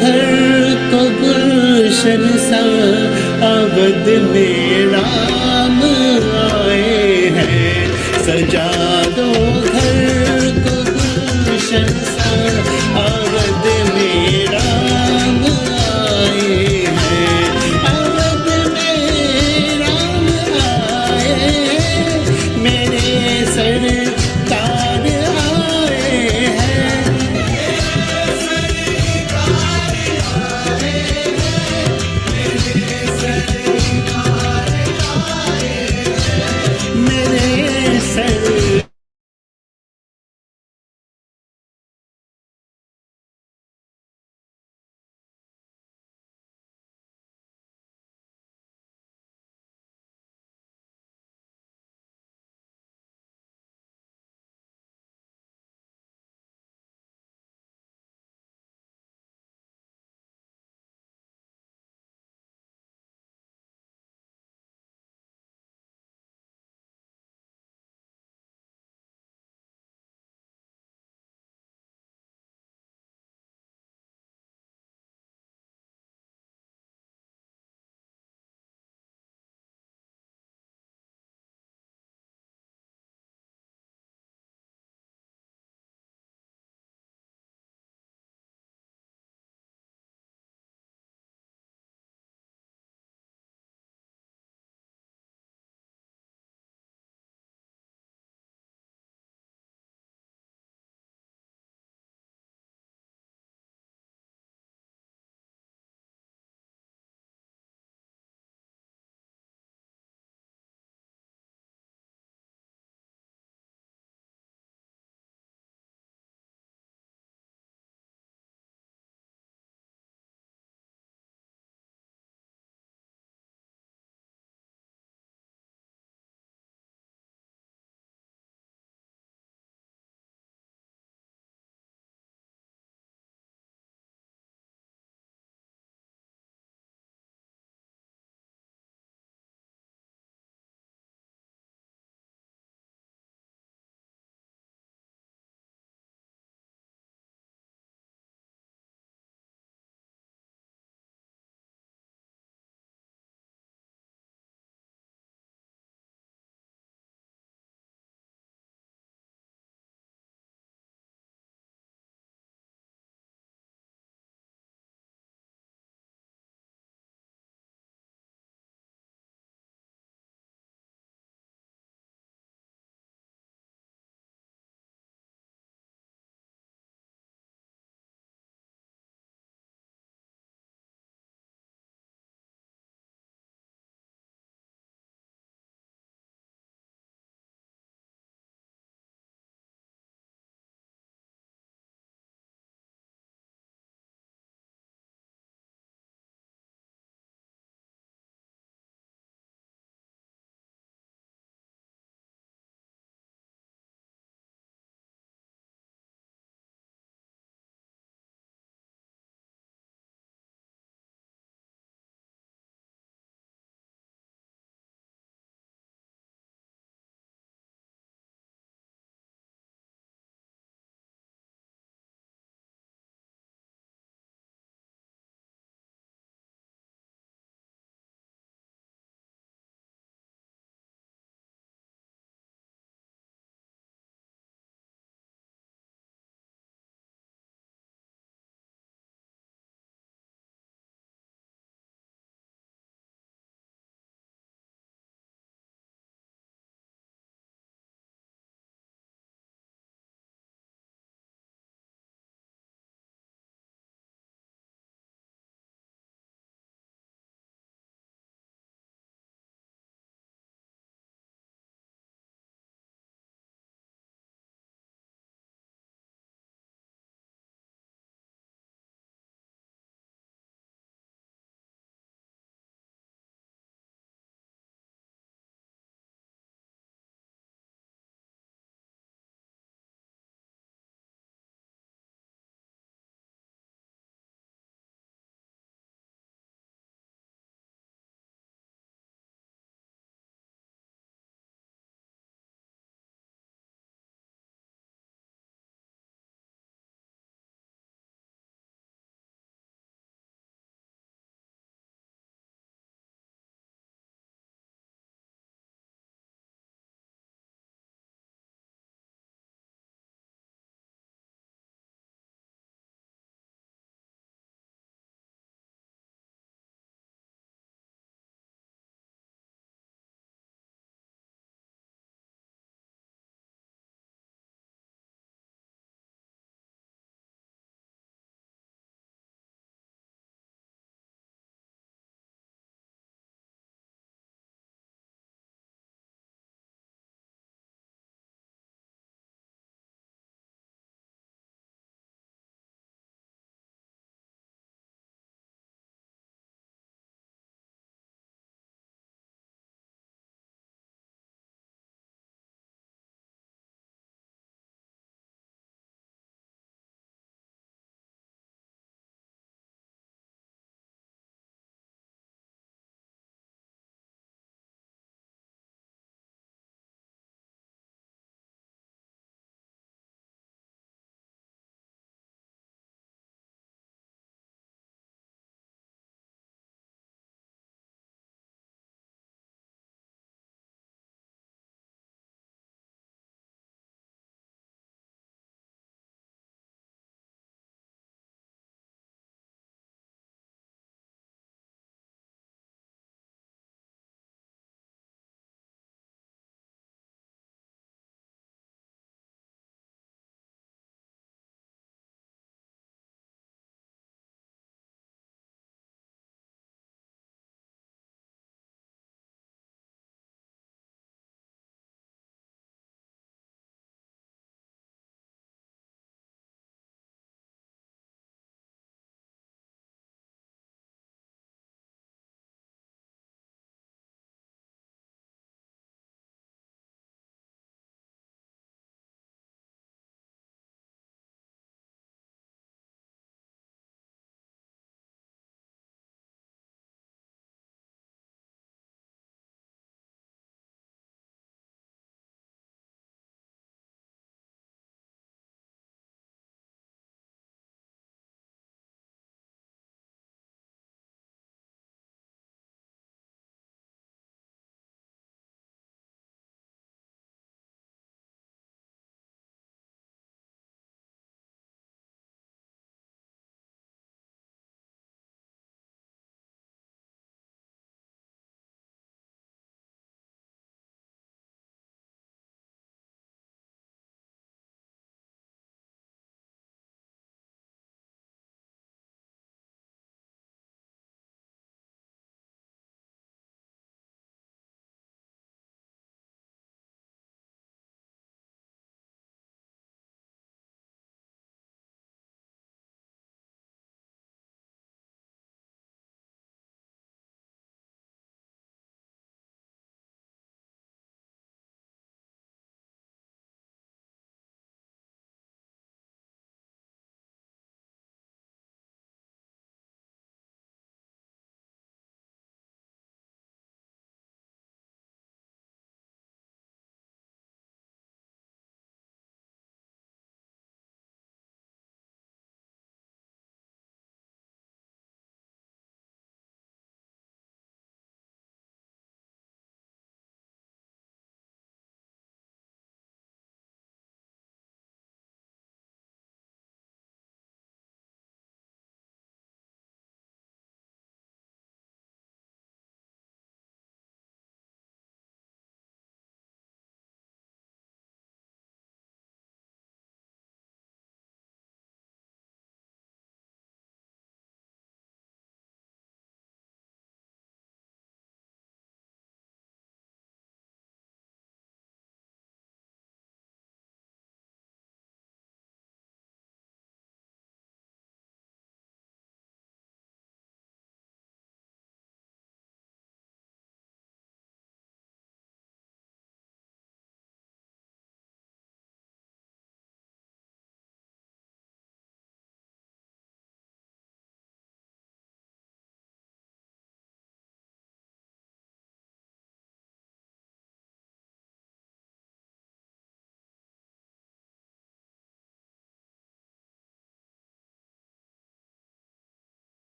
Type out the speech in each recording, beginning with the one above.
घर को गुलशन सा, अवध में राम आए हैं। सजा दो घर को गुलशन सा, अवध में राम आए हैं। अवध में राम आए हैं, मेरे सरकार आए हैं। मेरे sir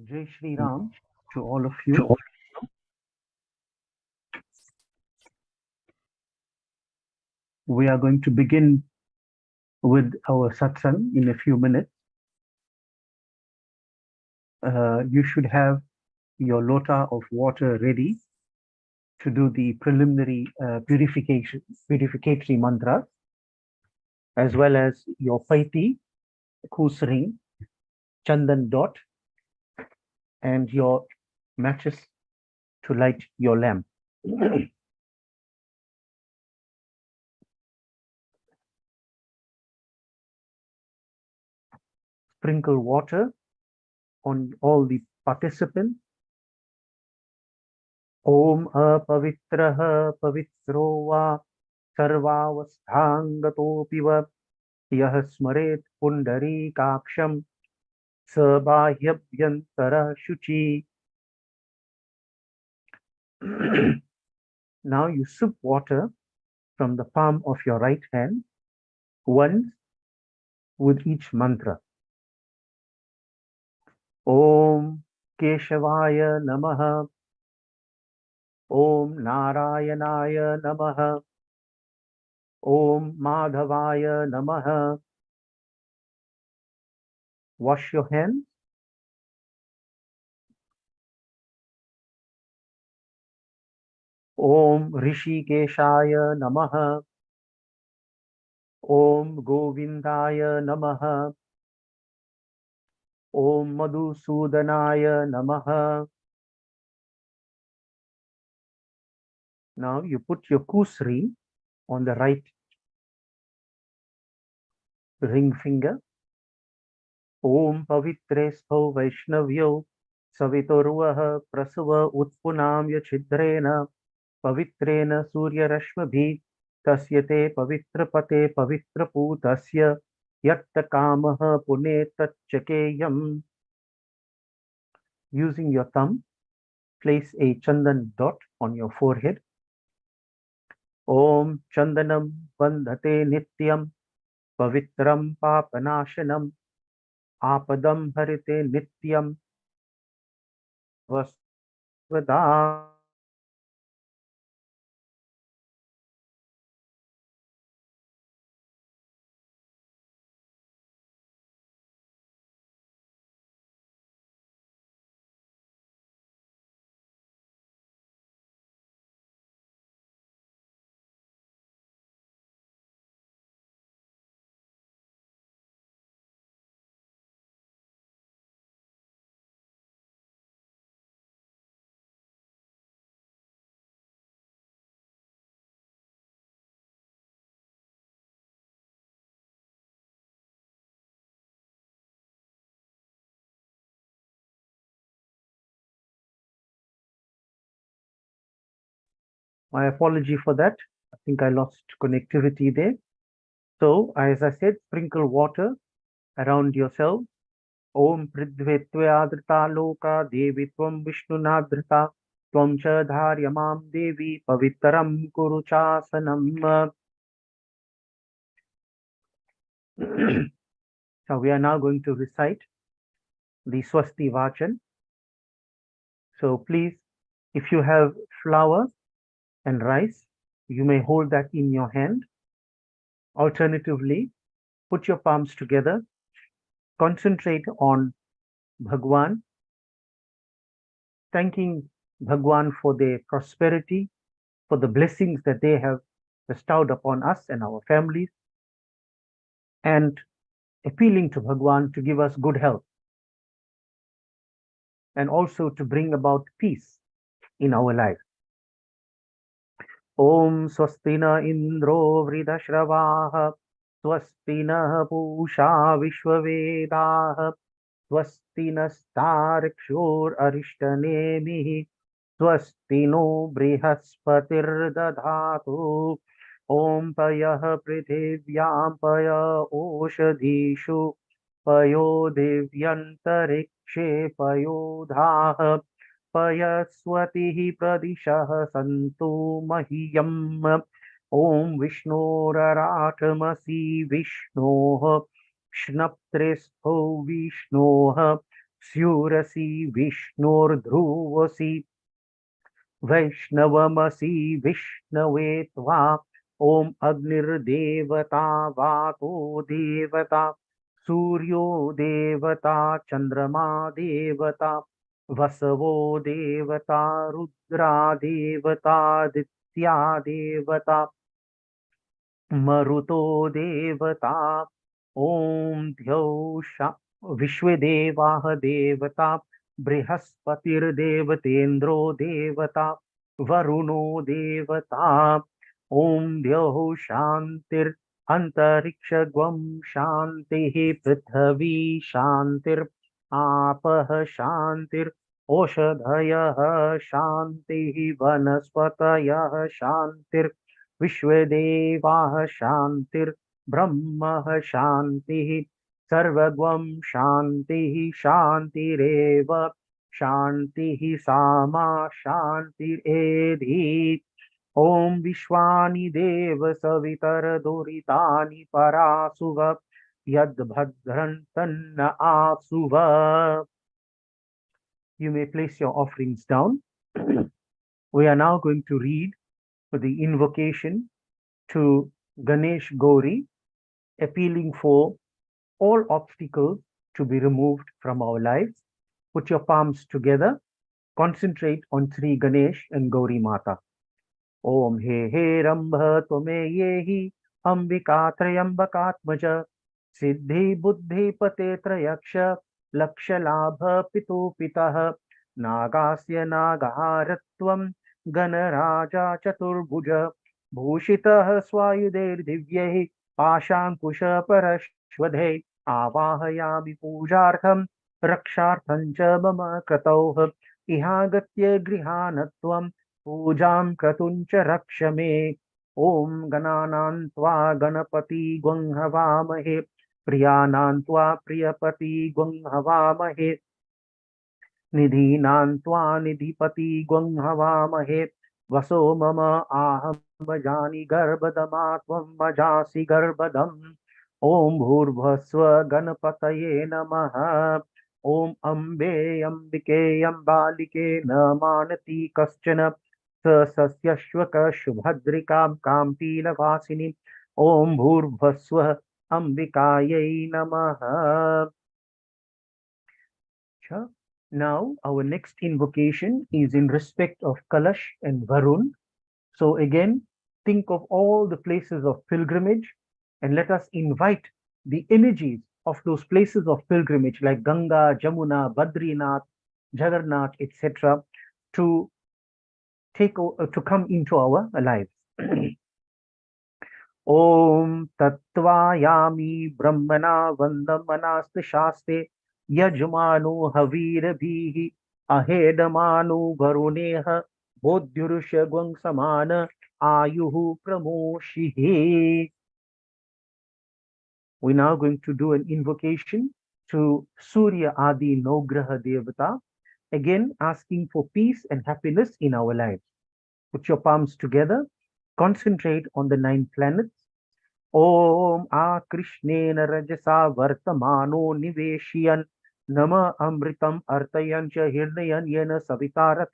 Jai Shri Ram to all of you. We are going to begin with our satsang in a few minutes. You should have your lota of water ready to do the preliminary purificatory mantra, as well as your paiti, kus ring, chandan dot, and your matches to light your lamp. Sprinkle water on all the participants. Om apavitraha pavitro va sarvavasthangato va यह स्मरेत पुंडरीकाक्षं स बाह्यभ्यंतर शुचि. Now you sip water from the palm of your right hand once with each mantra. Om Keshavaya Namaha. Om Narayanaya Namaha. Om Madhavaya Namaha. Wash your hands. Om Rishikeshaya Namaha. Om Govindaya Namaha. Om Madhusudanaya Namaha. Now you put your kusri on the right ring finger. Om Pavitresto Vaishnavyo Savitorvaha Prasava Utpunamya Chidrena Pavitrena Surya Rashmabhi Tasyate Pavitrapate Pavitraputasya Yatta Kamaha Punetachakeyam. Using your thumb, place a chandan dot on your forehead. Om Chandanam Bandhate Nityam Pavitram Papanashanam Apadam Harite Nityam Vasvada. My apology for that. I think I lost connectivity there. So, as I said, sprinkle water around yourself. Om Pridhvetvayadrita Loka Devi Tvam Vishnunadrita Tvam Cha Dharyamam Devi Pavitaram Kuruchasanam. So we are now going to recite the Swasti Vachan. So please, if you have flour and rice, you may hold that in your hand. Alternatively, put your palms together, concentrate on Bhagwan, thanking Bhagwan for their prosperity, for the blessings that they have bestowed upon us and our families, and appealing to Bhagwan to give us good health and also to bring about peace in our lives. Om Swastina Indro Vridashravah Swastina Pusha Vishwavedah Swastina Starikshur Arishtanemihi Swastino Brihaspatirdadhatu Om Payah Prithivyam Paya Oshadhishu Payo Divyantarikshe Payodhah Payaswatihi Pradishah Santu Mahiyam. Om Vishnoraratmasi Vishnoh Shnaptresto Vishnoh स्युरसि विष्णोर्ध्रुवसि वैष्णवमसि विष्णवे त्वा ॐ अग्निर्देवता वातो देवता सूर्यो देवता चन्द्रमा देवता वसवो देवता रुद्रा देवतादित्या देवता मरुतो देवता ॐ द्यौषा विश्वे देवाः देवता बृहस्पतिर्देवतेन्द्रो देवता वरुणो देवता ॐ द्यौः शान्तिर् अन्तरिक्षगं शान्तिः पृथ्वी शान्तिर् आपः शान्तिर् ओषधयः शान्तिः वनस्पतयः शान्तिर् विश्वदेवाः शान्तिर्ब्रह्मः शान्तिः सर्वगं शान्तिः शान्तिरेव शान्तिः सामा शान्तिरेधि ॐ विश्वानि देव सवितरदुरितानि परासुव यद्भद्रं तन्न आसुव. You may place your offerings down. We are now going to read the invocation to Ganesh Gauri, appealing for all obstacles to be removed from our lives. Put your palms together. Concentrate on Sri Ganesh and Gauri Mata. Om He He Rambha Twame Yehi Ambika Trayambakatmaja Siddhi Buddhi Pate Trayaksha Laksha Labha Pitu Pitah Nagasya Nagaharatvam Ganaraja Chaturbhuja Bhushitah Swayuder Divyeh Pashankusha Parashvadhe Avahayami Pujartham Rakshartham Cha Mama Kratauh Ihagatya Grihanatvam Pujam Kratuncha Rakshame Om Gananantva Ganapati Gwanghavamahe Priyanantva Priyapati Gwanghavamahe Nidhinantva Nidhipati Gwanghavamahe Vaso Mama Aham Majani Garbhadamatvam Majasi Garbhadam Om Bhurvasva Ganapataye Namaha Om Ambe Ambike Ambalike Namanati Kaschana Sasyashvaka Shubhadrikam Kampila Vasini Om Bhurvasva Ambikaye Namaha. Now our next invocation is in respect of Kalash and Varun. So again, think of all the places of pilgrimage and let us invite the energies of those places of pilgrimage like Ganga, Jamuna, Badrinath, Jagannath, etc. to come into our lives. Om Tattvayami Brahmana Vandamanaste Shaste Yajmano Havirabhihi Ahedamano Varuneha Bodhyurusha Gwang Samana Ayuhu Pramoshihe. We're now going to do an invocation to Surya Adi Nograha Devata, again asking for peace and happiness in our lives. Put your palms together, concentrate on the 9 planets. Om A Krishnena Rajasa Vartamano Niveshiyan Nama Amritam Artayancha Hirnayan Yena Savita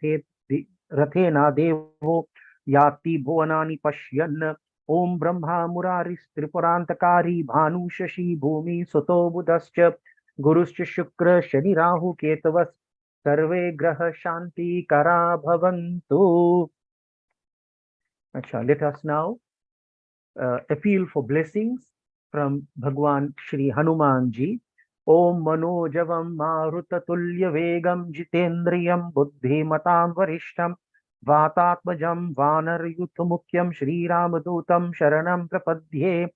Rathena Devo Yati Bhuvanani Pashyan Om Brahma Muraris Tripurantakari Bhanu Shashi Bhumi Soto Budascha Guruscha Shukra Shani Rahu Ketavas Sarve Graha Shanti Kara Bhavantu. Let us now appeal for blessings from Bhagwan Shri Hanuman Ji. Om Manojavam Marutatulya Vegam Jitendriyam Buddhimatam Varishtam Vatatmajam Vanar Mukyam Shri Ramadutam Sharanam Prapadhye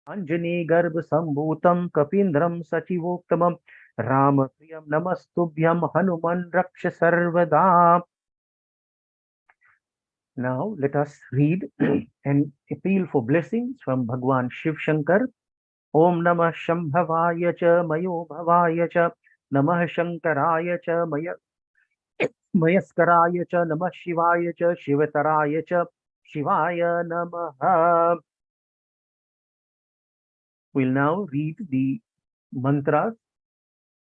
Anjani Garbh Sambhutam Kapindram Sachivoktamam Ramapriyam Namastubhyam Hanuman Raksha Sarvada. Now let us read and appeal for blessings from Bhagwan Shiv Shankar. Om Namah Shambhavaya Cha Mayo Bhavaya Cha Namah Shankaraya Cha Mayaskaraya Cha Namah Shivaya Cha Shivataraya Cha Shivaya Namaha. We'll now read the mantras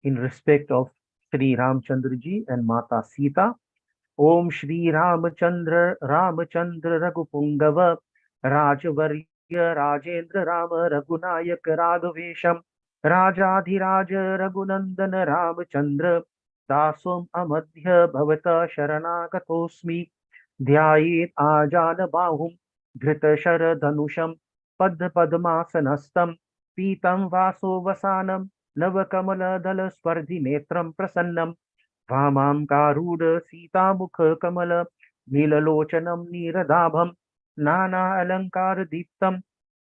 in respect of Shri Ramchandra ji and Mata Sita. Om Shri Ramchandra Raghupungava Rajvarya Rajendra Rama Raghunayak Raghavesham Rajadhiraja Raghunandana Ramchandra Dasum Amadhya Bhavata Sharanakatosmi Dhyayet Ajana Bahum Dhrita Sharadhanusham Padmasanastam Pitam Vaso Vasanam Navakamala Dala Spardhi Netram Prasannam Vamam Karuda Sita Mukha Kamala Nilalocanam Niradabham Nana Alankar Deeptam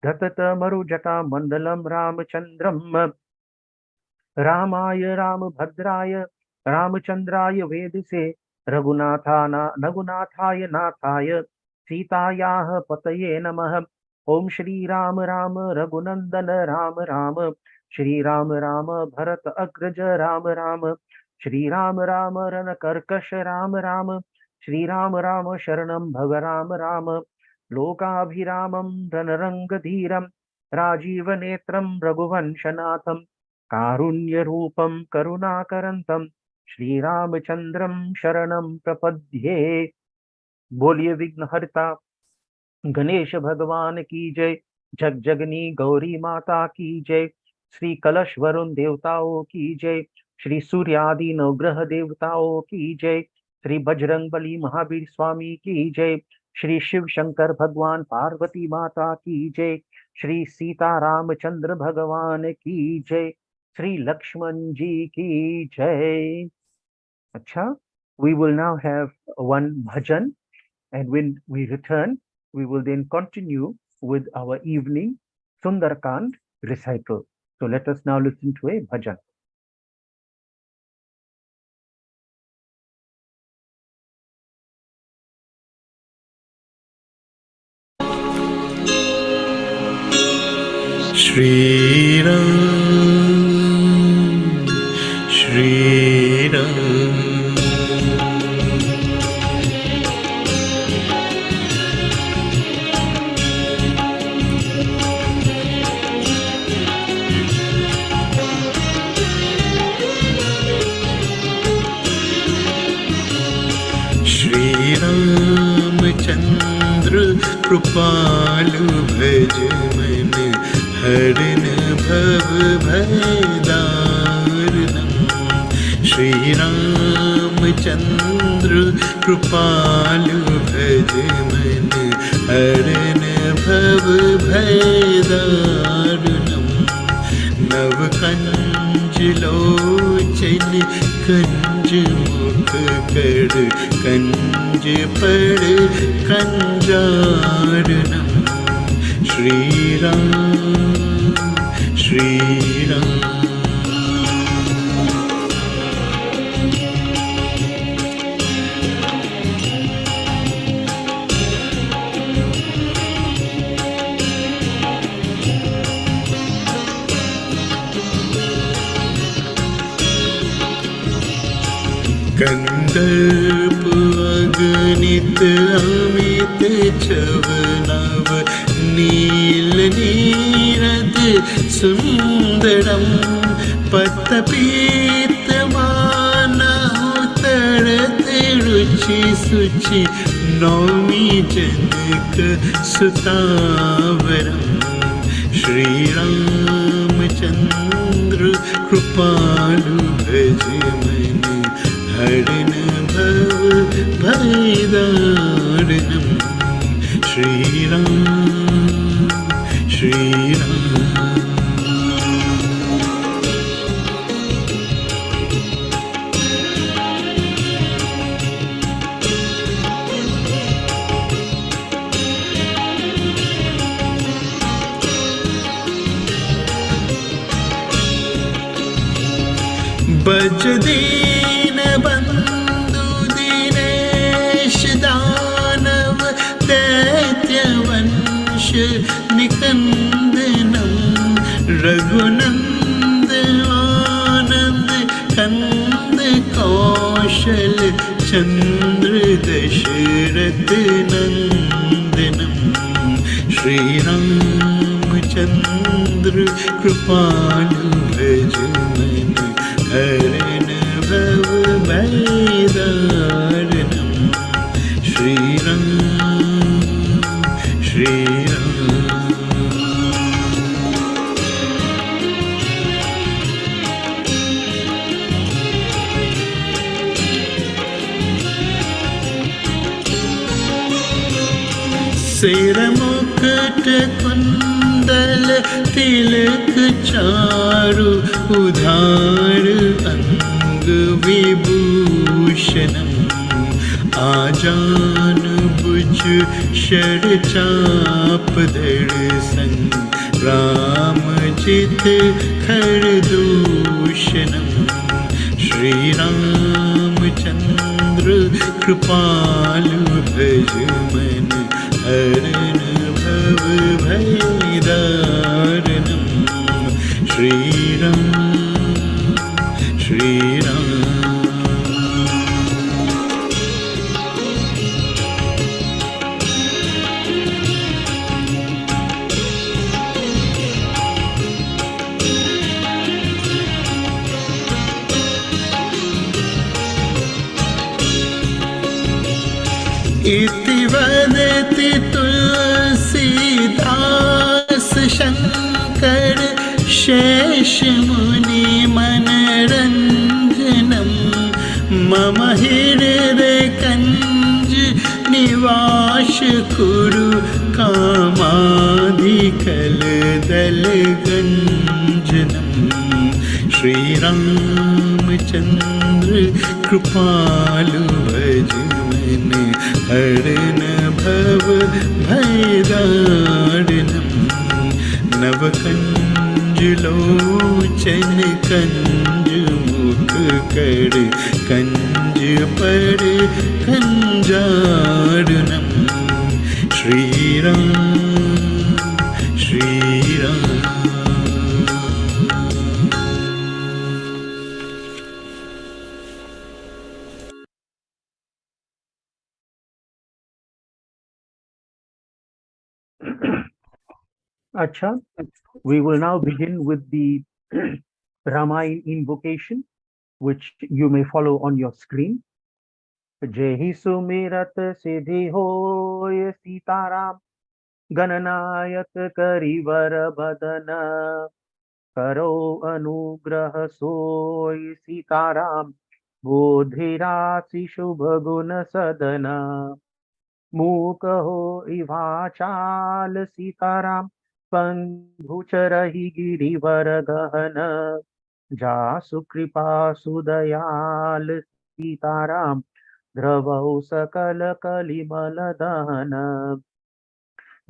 Dhatata Marujata Mandalam Ramachandram Ramaya Ramabhadraya Ramachandraya Vedise Raghunathaya Nathaya Sitayaha Pataye Namah Om Shri Ram Raghunandana Ram Shri Ram Bharat Agraja Ram Shri Ram Rana Karkash Ram Shri Ram Sharanam Bhava Ram Lokabhiramam Ranarangadhiram Rajiva Netram Raghuvanshanatham कारुण्य रूपम करुणाकरंतम श्री रामचंद्रम शरणम प्रपद्ये। बोलिए विघ्नहर्ता गणेश भगवान की जय। जगजगनी गौरी माता की जय। श्री कलश वरुण देवताओं की जय। श्री सूर्य आदि नवग्रह देवताओं की जय। श्री बजरंग बली महावीर स्वामी की जय। श्री शिव शंकर भगवान पार्वती माता की जय। श्री सीता रामचंद्र भगवान की जय। श्री लक्ष्मण जी की जय। अच्छा, we will now have one bhajan, and when we return we will then continue with our evening Sundarkand recital. So let us now listen to a bhajan. Shri Ram, Shri Ram. Shri Ramchandra Kripalu Bhaj Man हरन भव भयदारणम। श्री रामचंद्र कृपालु भज मन हरन भव भयदारणम। नव कंज लोचन कंज मुख कर कंज पड़ कंजारणम। Shri Ram, Shri Ram. कंदर्प अगणित अमित चवनव नील नीरद सुंदरम। पत्तपीत मानहु तरत रुचि सुचि नौमी जनक सुतावरम। श्री रामचंद्र कृपालु भज मन हरन भव भयदारणम। Shri Ram, Shri Ram. बज दीन बंधु दिनेश दानव दैत्य वंश निकंदनम। रघुनंद आनंद कंद कौशल चंद्र दशरथ नंदनम। श्री रामचंद्र कृपालु भज मन हरन भव श्री राम। सिर मुकुट कुंडल तिलक चारु उधार अंग विभूषणम् आजान बुझ शर चाप धड़ संग रामचित खर दूषणम् श्री रामचंद्र कृपालु भज मन हरण भव भय दारुणम् श्री राम श्री राम। इति वदति तुलसीदास शंकर शेष मुनि मनरंजनम् मम हृदय कंज निवास कुरु कामादिकल दल गंजनम् श्री रामचंद्र कृपालु भज मन हरण भव भयदारुणम् नवकंज लोचन कंज मुख कर कंज पर कंजारुणम् Shri Ram Shri Ram. Acha, we will now begin with the Ramayana invocation, which you may follow on your screen. Jai Sumirat Siddhi Hoy Sitaram Gananayat Karivar Badana Karo Anugrah Soy Sitaram Bodhirasi Shubhaguna Sadana मूक हो इवाचाल सीताराम पंगुचरहि गिरिवर गहन जासु कृपा सुदयाल सीताराम द्रवौ सकल कलिमल दहन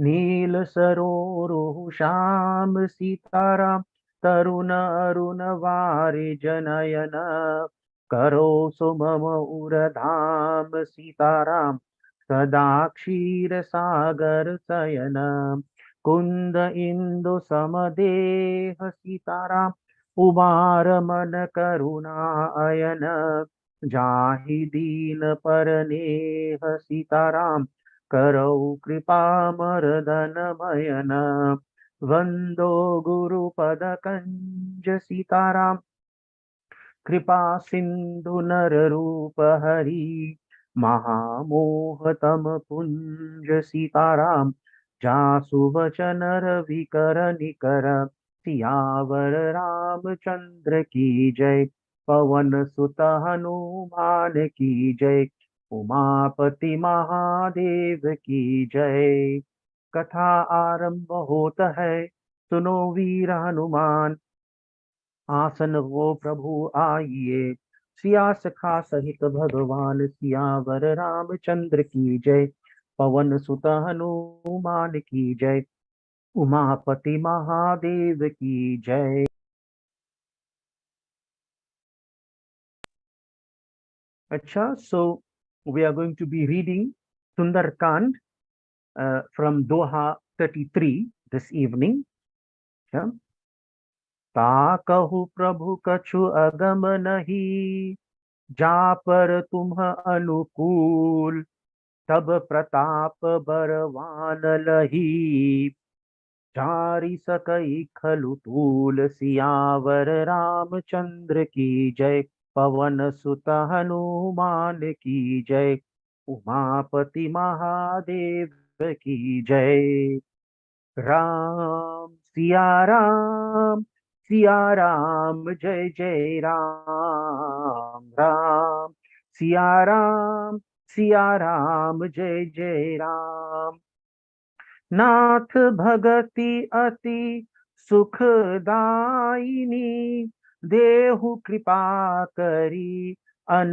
नील सरोरुह श्याम सीताराम तरुण अरुण वारि जनयन करो सुमम उरधाम सीताराम सदा क्षीर सागर शयन कुंद इंदु समदेह सीताराम उमार मन करुणा अयन जाहि दीन परनेह सीताराम करौ कृपा मर्दन भयन वंदो गुरुपद कंज सीताराम कृपा सिंधु नर रूप हरि महामोहतम पुंज सीताराम जासु वचन रवि कर निकर सियावर रामचंद्र की जय पवन सुत हनुमान की जय उमापति महादेव की जय। कथा आरंभ होत है, सुनो वीर हनुमान आसन वो प्रभु आइए सिया सखा सहित भगवान सियावर रामचंद्र की जय पवन सुत हनुमान की जय उमापति महादेव की जय। अच्छा, so we are going to be reading Sundarkand from Doha 33 this evening. Yeah. ताकहु प्रभु कछु अगम नहीं जा पर तुम अनुकूल तब प्रताप बरवान लही जारी सकई खलु तूल सियावर रामचंद्र की जय पवन सुत हनुमान की जय उमापति महादेव की जय। राम सिया राम जय जय राम। राम सिया राम जय जय राम। नाथ भगति अति सुखदायिनी, देहु कृपा करी अन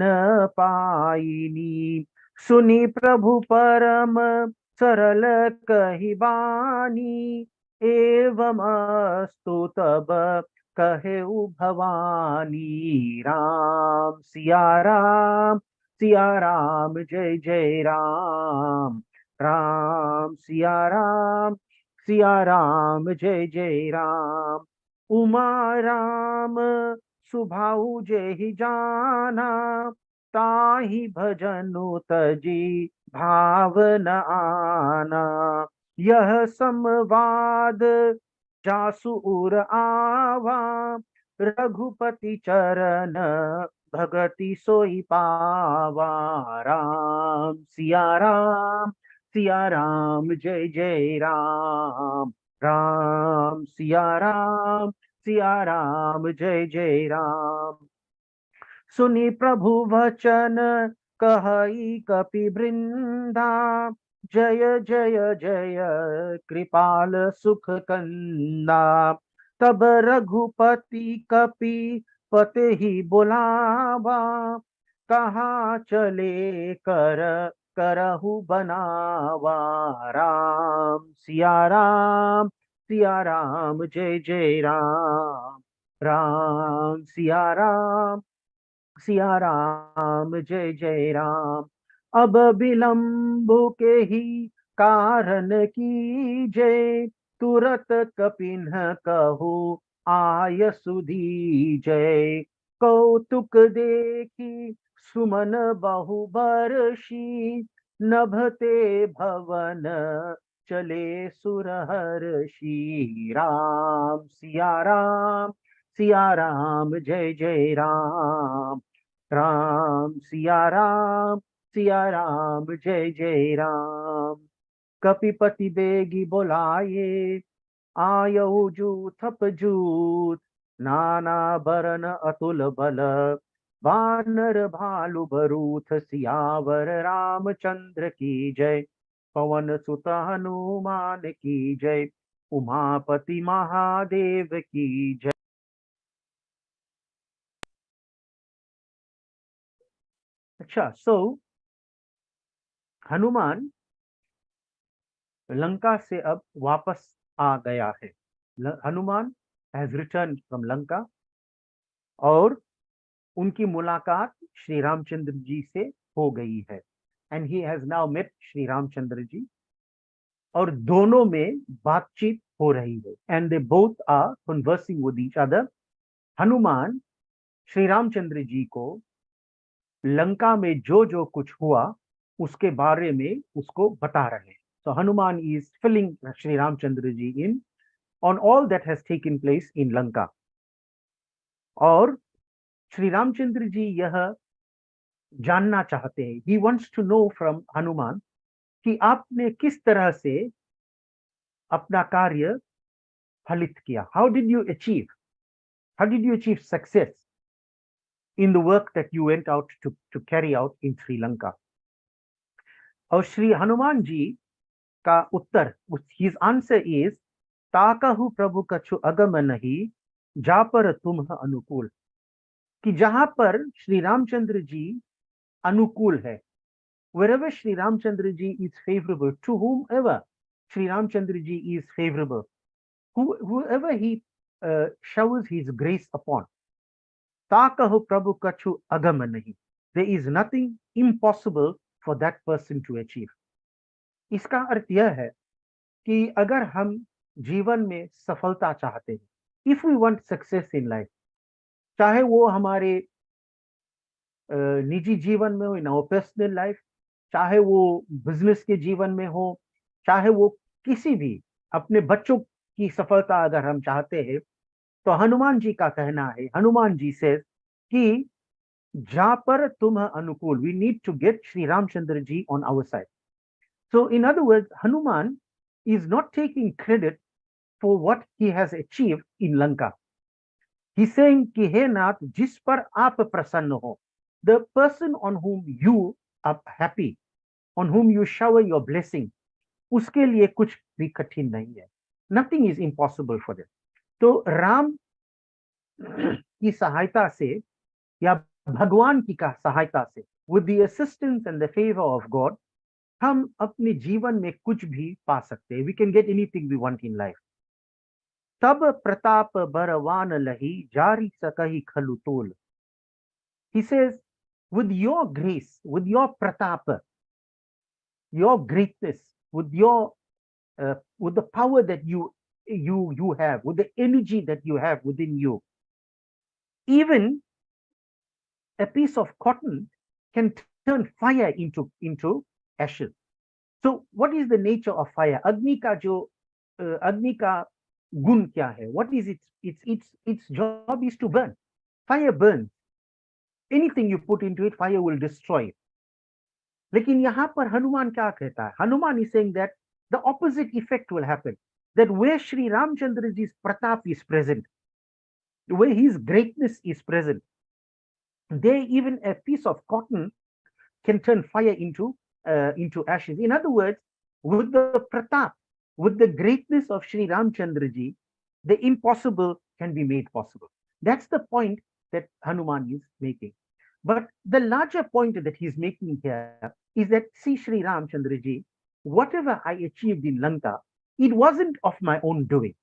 पाइनी। सुनी प्रभु परम सरल कही बानी, एवं अस्तु तब कहे भवानी। सिया राम जय जय राम। राम सिया राम जय जय राम। उमा राम सुभाऊ जय जाना, ताहि भजनु तजी भाव न आना। यह संवाद जासु उर आवा, रघुपति चरण भगति सोई पावा। सिया राम जय जय राम। राम सिया राम जय जय राम। सुनी प्रभु वचन कहई कपि वृंदा, जय जय जय कृपाल सुख कंदा। तब रघुपति कपि पते ही बुलावा, कहा चले करहु बनावा। सिया राम जय जय राम। राम सिया राम जय जय राम। अब विलंब के ही कारण की जय, तुरत कपिन्ह कहु आय सुधी जय। कौतुक देखी सुमन बहु बरषि, नभते भवन चले सुरहर्षि। सिया राम जय जय राम। सिया राम जय जय राम। कपिपति बेगी बोलाये, आयऊ जूथप जूथ। नाना बरन अतुल बल, वानर भालु भरूथ। सियावर रामचंद्र की जय, पवन सुत हनुमान की जय। उमापति महादेव की जय। अच्छा, सो हनुमान लंका से अब वापस आ गया है। Hanuman has return from Lanka, और उनकी मुलाकात श्री रामचंद्र जी से हो गई है। And he has now met Shri Ramchandra ji, और दोनों में बातचीत हो रही है। And they both are conversing with each other. Hanuman Shri Ramchandra ji को लंका में जो जो कुछ हुआ उसके बारे में उसको बता रहे हैं। So Hanuman is filling Shri Ramchandra ji in on all that has taken place in Lanka. और श्री रामचंद्र जी यह जानना चाहते हैं, he wants to know from Hanuman कि आपने किस तरह से अपना कार्य फलित किया। How did you achieve success in the work that you went out to carry out in Sri Lanka? और श्री हनुमान जी का उत्तर, his answer is, ताकहु प्रभु कछु अगम नहीं, जा पर तुम अनुकूल। कि जहां पर श्री रामचंद्र जी अनुकूल है, wherever Sri Ramchandra ji is favorable, to whomever Sri Ramchandra ji is favorable, whoever he showers his grace upon, ताकहु प्रभु कछु अगम नहीं, there is nothing impossible for that person to achieve. इसका अर्थ यह है कि अगर हम जीवन में सफलता चाहते हैं, if we want success in life, चाहे वो हमारे निजी जीवन में हो, इन आवर पर्सनल लाइफ, चाहे वो बिजनेस के जीवन में हो, चाहे वो किसी भी अपने बच्चों की सफलता अगर हम चाहते हैं, तो हनुमान जी का कहना है, हनुमान जी से कि जा पर तुम अनुकूल, we need to get Shri Ramchandra ji on our side. So, in other words, Hanuman is not taking credit for what he has achieved in Lanka. He's saying कि हे नाथ जिस पर आप प्रसन्न हो, the person on whom you are happy, on whom you shower your blessing, उसके लिए कुछ भी कठिन नहीं है. Nothing is impossible for them. तो राम की सहायता से या भगवान की सहायता से, with the assistance and the favor of God, हम अपने जीवन में कुछ भी पा सकते हैं. We can get anything we want in life. तब प्रताप बरवान लही जारी सकही खलु तोल. He says, with your grace, with your pratapa, your greatness, with the power that you have, with the energy that you have within you, even a piece of cotton can turn fire into ashes. So, what is the nature of fire? Agni ka gun kya hai? What is its job is to burn. Fire burns. Anything you put into it, fire will destroy it. लेकिन यहाँ पर हनुमान क्या कहता है? Hanuman is saying that the opposite effect will happen. That where Sri Ramchandraji's pratap is present, where his greatness is present, there even a piece of cotton can turn fire into ashes. In other words, with the pratap, with the greatness of Sri Ramchandraji, the impossible can be made possible. That's the point that Hanuman is making. But the larger point that he's making here is that, see, Sri Ramchandraji, whatever I achieved in Lanka, it wasn't of my own doing.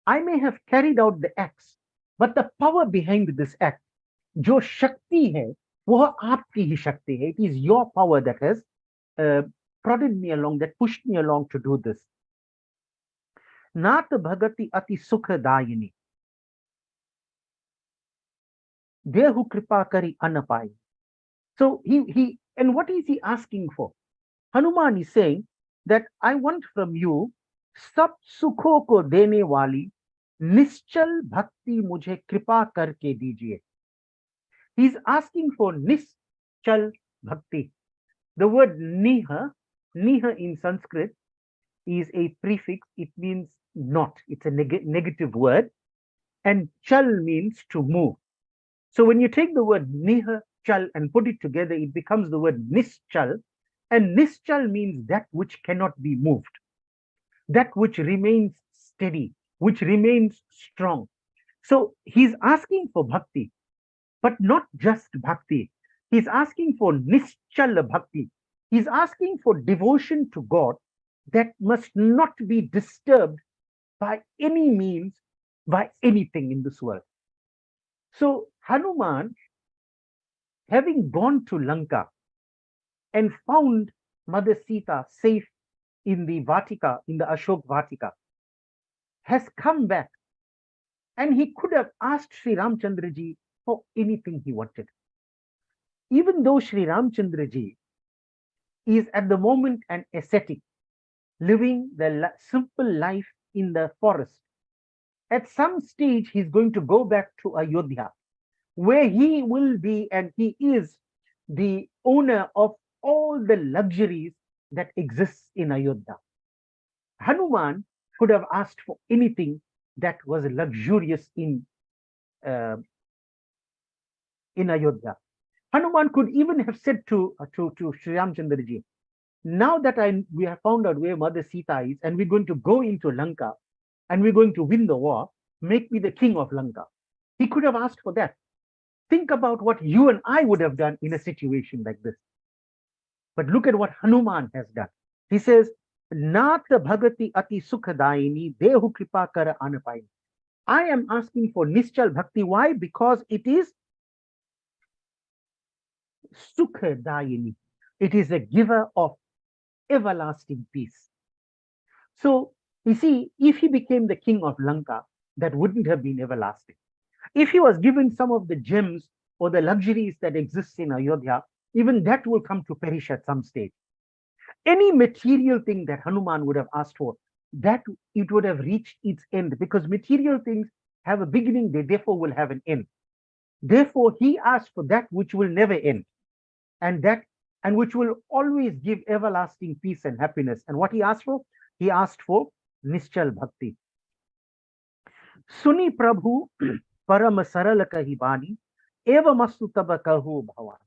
I may have carried out the acts, but the power behind this act, जो शक्ति है, वह आपकी ही शक्ति है. It is your power that has prodded me along, that pushed me along to do this. नाथ भगति अति सुखदायिनी, देहु कृपा करी अन पाई. So and what is he asking for? Hanuman is saying that I want from you सब सुखों को देने वाली निश्चल भक्ति मुझे कृपा करके दीजिए. He's asking for nischal bhakti. The word niha in Sanskrit is a prefix. It means not. It's a negative word. And chal means to move. So when you take the word niha, chal and put it together, it becomes the word nischal. And nischal means that which cannot be moved, that which remains steady, which remains strong. So he's asking for bhakti, but not just bhakti. He's asking for nischala bhakti. He's asking for devotion to God that must not be disturbed by any means, by anything in this world. So Hanuman, having gone to Lanka and found Mother Sita safe in the Vatika, in the Ashok Vatika, has come back, and he could have asked Sri Ramchandraji for anything he wanted. Even though Sri Ramchandraji is at the moment an ascetic, living the simple life in the forest, at some stage he's going to go back to Ayodhya, where he will be, and he is the owner of all the luxuries that exists in Ayodhya. Hanuman could have asked for anything that was luxurious in Ayodhya. Hanuman could even have said to Sri Ramchandraji, now that we have found out where Mother Sita is, and we're going to go into Lanka, and we're going to win the war, make me the king of Lanka. He could have asked for that. Think about what you and I would have done in a situation like this. But look at what Hanuman has done. He says, Nata bhagati ati sukhadaini dehu kripa kara anapai. I am asking for nischal bhakti. Why? Because it is sukhadaini. It is a giver of everlasting peace. So, you see, if he became the king of Lanka, that wouldn't have been everlasting. If he was given some of the gems or the luxuries that exist in Ayodhya, even that will come to perish at some stage. Any material thing that Hanuman would have asked for, that it would have reached its end, because material things have a beginning, they therefore will have an end. Therefore, he asked for that which will never end. And and which will always give everlasting peace and happiness. And what he asked for? He asked for Nischal Bhakti. Suni Prabhu Param Saral Kahi Bani, Eva Mastu Taba Kahu Bhavan.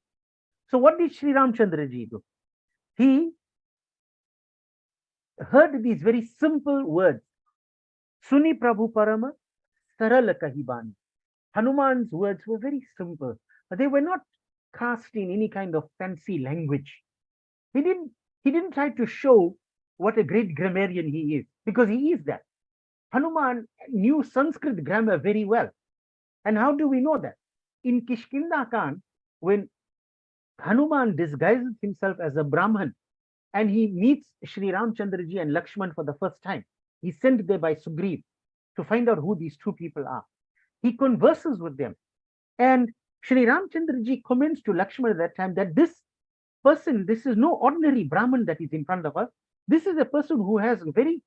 So what did Sri Ramchandraji do? He heard these very simple words. Suni Prabhu Parama Sarala Kahi Bani. Hanuman's words were very simple. They were not cast in any kind of fancy language. He didn't try to show what a great grammarian he is, because he is that. Hanuman knew Sanskrit grammar very well. And how do we know that? In Kishkinda Khan, when Hanuman disguises himself as a Brahman and he meets Sri Ramchandraji and Lakshman for the first time, he's sent there by Sugriv to find out who these two people are. He converses with them. And Sri Ramchandraji comments to Lakshman at that time that this person, this is no ordinary Brahman that is in front of us. This is a person who has a very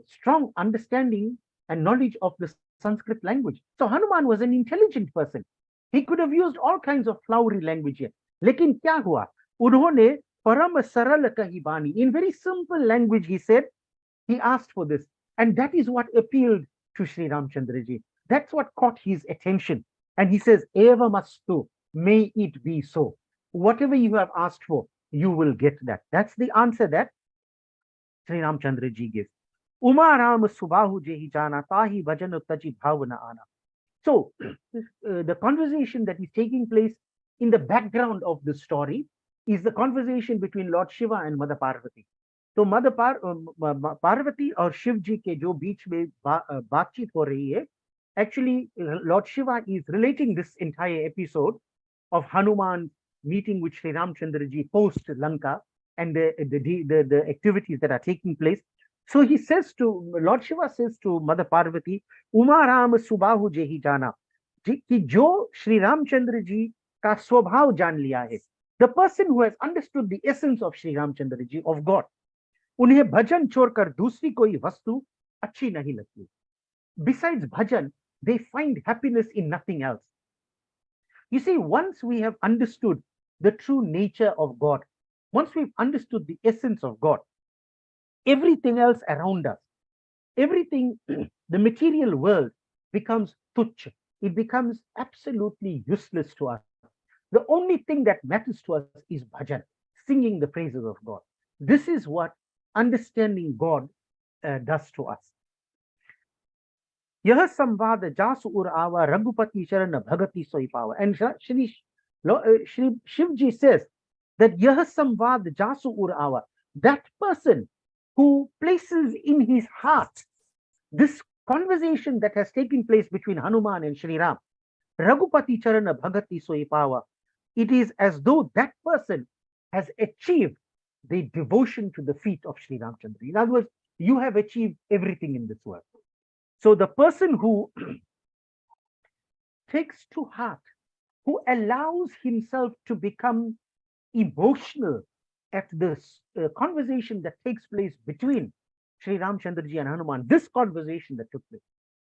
strong understanding and knowledge of the Sanskrit language. So Hanuman was an intelligent person. He could have used all kinds of flowery language here. Lekin kya hua? Unhone param saral kahi bani. In very simple language, he said, he asked for this. And that is what appealed to Sri Ramchandraji. That's what caught his attention. And he says, Eva mastu, may it be so. Whatever you have asked for, you will get that. That's the answer that Sri Ramchandraji gives. Uma Ram Subahu Jehi Jana Tahi Bhajan Taji Bhavana Ana. So the conversation that is taking place in the background of the story is the conversation between Lord Shiva and Mother Parvati. So Mother Parvati और शिव जी के जो बीच में बातचीत हो रही है, actually Lord Shiva is relating this entire episode of Hanuman meeting with Sri Ramchandraji post Lanka and the activities that are taking place. So he says to Lord Shiva says to Mother Parvati, Uma Ram Subahu Jehi Jana, कि जो श्री रामचंद्र जी का स्वभाव जान लिया है, the person who has understood the essence of Sri Ramchandra ji, of God, उन्हें भजन छोड़कर दूसरी कोई वस्तु अच्छी नहीं लगती. Besides bhajan, they find happiness in nothing else. You see, once we have understood the true nature of God, once we've understood the essence of God, everything else around us, everything, the material world becomes tuchya. It becomes absolutely useless to us. The only thing that matters to us is bhajan, singing the praises of God. This is what understanding God does to us. यह संवाद जासु उर आवा रघुपति शरण भगति सोई पावा. And Shri Shivji says that यह संवाद जासु उर आवा, that person who places in his heart this conversation that has taken place between Hanuman and Shri Ram, Raghupati Charana Bhagati Soi Pawa, it is as though that person has achieved the devotion to the feet of Sri Ramchandra. In other words, you have achieved everything in this world. So the person who takes to heart, who allows himself to become emotional at this conversation that takes place between Sri Ramchandraji and Hanuman, this conversation that took place,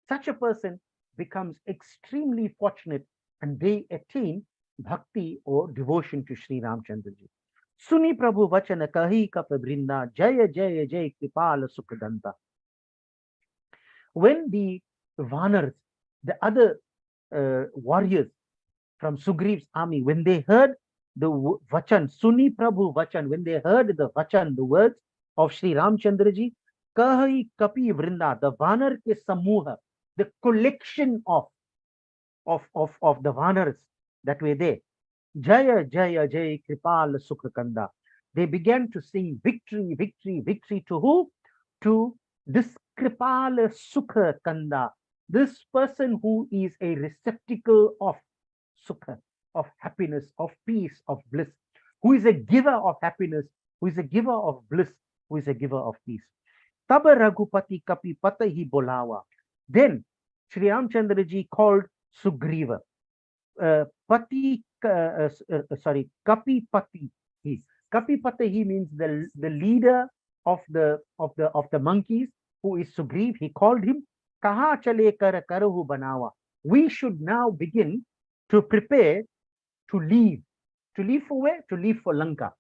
such a person becomes extremely fortunate and they attain bhakti or devotion to Sri Ramchandraji. Suni Prabhu Vachana Kahi Kap Brinda Jaya Jaya Jaya Kripala Sukadanta. When the Vanars, the other warriors from Sugriv's army, when they heard the Vachan, Suni Prabhu Vachan, when they heard the Vachan, the words of Sri Ramchandraji, Kahi Kapi Vrinda, the Vanar ke Samuha, the collection of the Vanars that were there, Jaya Jaya Jaya Kripal Sukrakanda, they began to sing victory, victory, victory to who? To this Kripala Sukha Kanda, this person who is a receptacle of Sukha, of happiness, of peace, of bliss, who is a giver of happiness, who is a giver of bliss, who is a giver of peace. Taba Raghupati Kapi Patahi Bolawa. Then Sri Ramchandraji called Sugriva. Kapi Pati. Kapi Patahi means the leader of the monkeys, who is Sugriv. He called him Kaha Chale Kar Karahu Banawa. We should now begin to prepare to leave. To leave for where? To leave for Lanka.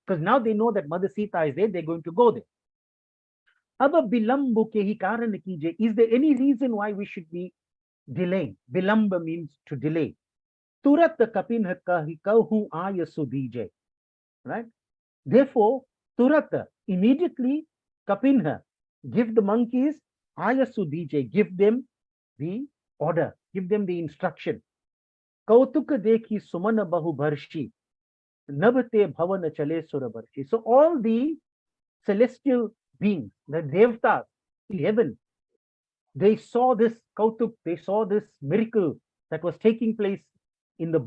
Because now they know that Mother Sita is there, they're going to go there. Ab bilambo ke hi karan kije. Is there any reason why we should be delaying? Bilamba means to delay. Turat kapin kahi kahu ayasu dije. Right? Therefore, Turat, immediately, Kapinha, give the monkeys ayasu dije, give them the order, give them the instruction. Kautuk dekhi sumana bahu bharshi, nabte bhavan chale surabarshi. So all the celestial beings, the devtas in heaven, they saw this kautuk, they saw this miracle that was taking place in the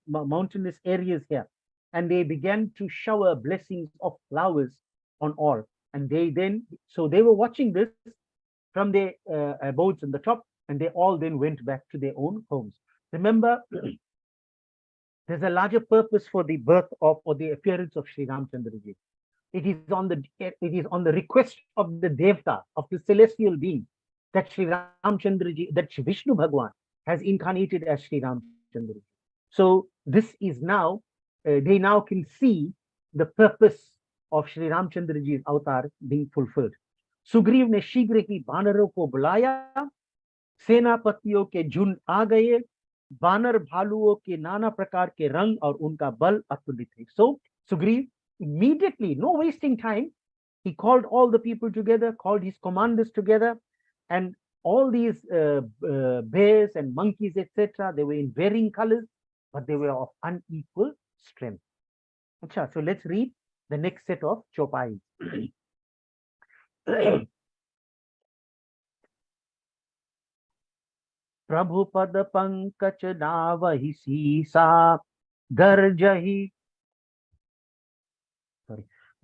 mountainous areas here, and they began to shower blessings of flowers on all. And they were watching this from their abodes in the top, and they all then went back to their own homes. Remember, there's a larger purpose for the birth of or the appearance of Sri Ramchandraji. It is on the request of the devta, of the celestial being, that Sri Ramchandraji, that Vishnu Bhagwan has incarnated as Sri Ramchandraji. So this is now, they now can see the purpose of Sri Ramchandraji's avatar being fulfilled. Sugriva ने शीघ्र ही बानरों को बुलाया, सेनापतियों के झुंड आ गए, बानर भालुओं के नाना प्रकार के रंग और उनका बल अतुलित है. So Sugriv immediately, no wasting time, he called all the people together, called his commanders together, and all these bears and monkeys, etc., they were in varying colors, but they were of unequal strength. Achha, so let's read the next set of chopais. प्रभु पद पंकज नावहि सीसा,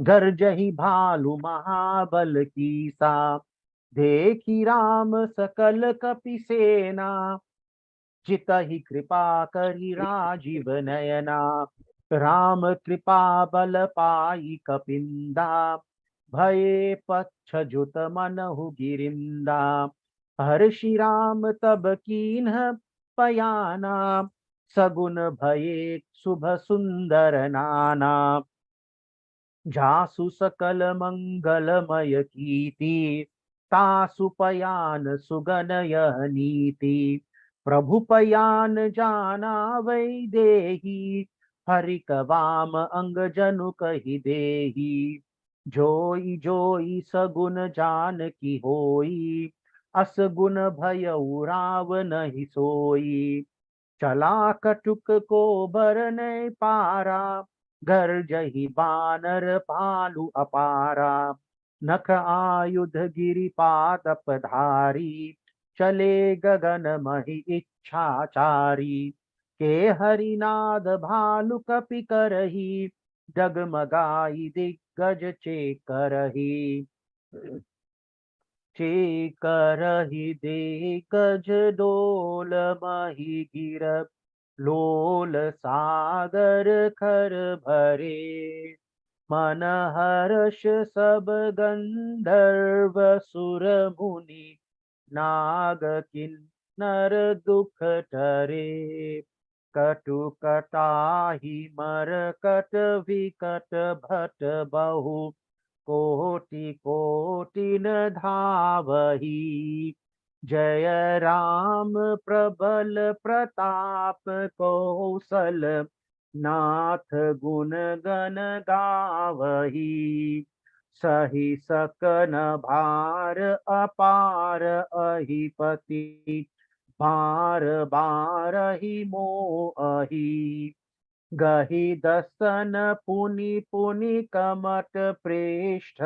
गर्जहि भालु महाबल कीसा, देखी राम सकल कपि सेना, चितहि कृपा करि राजीव नयना, राम कृपा बल पाई कपिंदा, भये पच्छ जुत मनहु गिरिंदा, हर्षि राम तब कीन्ह पयाना, सगुन भये शुभ सुंदर नाना, जासु सकल मंगलमय कीर्ति, तासु पयान सुगन यह नीति, प्रभु पयान जाना वैदेही, हरि कवाम अंग जनु कहि देही, जोई जोई सगुन जान की होई, असगुन भय राव नहीं सोई, चला कटुक को बरन पारा, गर्जहि बानर पालु अपारा, नख आयुध गिरिपाद धारी, चले गगन महि इच्छाचारी, के हरिनाद भालु कपि करही, डगमगाई दिग्गज चेकरही, चेकरही दिग्गज डोल महि गिर, लोल सागर खर भरे, मन हर्ष सब गंधर्व सुर मुनि, नाग किन्नर दुख टरे, कटु कटाही मरकट विकट भट बहु, कोटि कोटि न धावही, जय राम प्रबल प्रताप कौशल, नाथ गुण गण गावही, सही सकन भार अपार अहिपति, बार बार ही मोहि, गही दसन पुनि पुनि कमट प्रेष्ठ,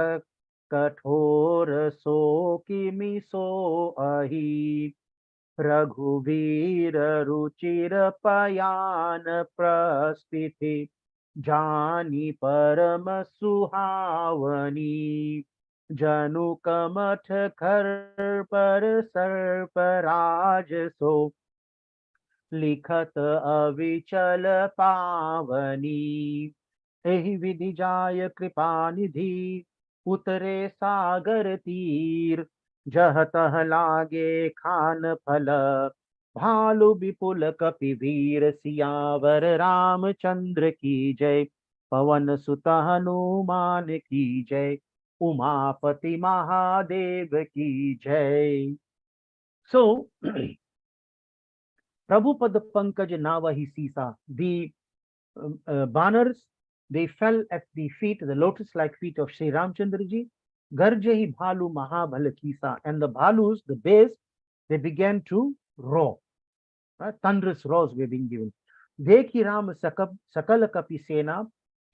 कठोर सो किमि सो अहि, रघुवीर रुचिर पयान प्रस्थिति, जानी परम सुहावनी, जनु कमठ खर पर सर्पराज सो, लिखत अविचल पावनी, एहि विधि जाय कृपा निधि, उतरे सागर तीर, जह तह लागे खान फल, भालु विपुल कपि वीर सियावर रामचंद्र की जय। पवन सुत हनुमान की जय। उमापति महादेव की जय। So, Prabhupada Pankaj Navahi Sisa, the banners, they fell at the feet, the lotus-like feet of Sri Ramchandraji. Garjahi Bhalu Mahabhala Kisa, and the Bhalus, the bears, they began to roar. Right? Thunderous roars were being given. Dekhi Ram Sakala Kapi Sena,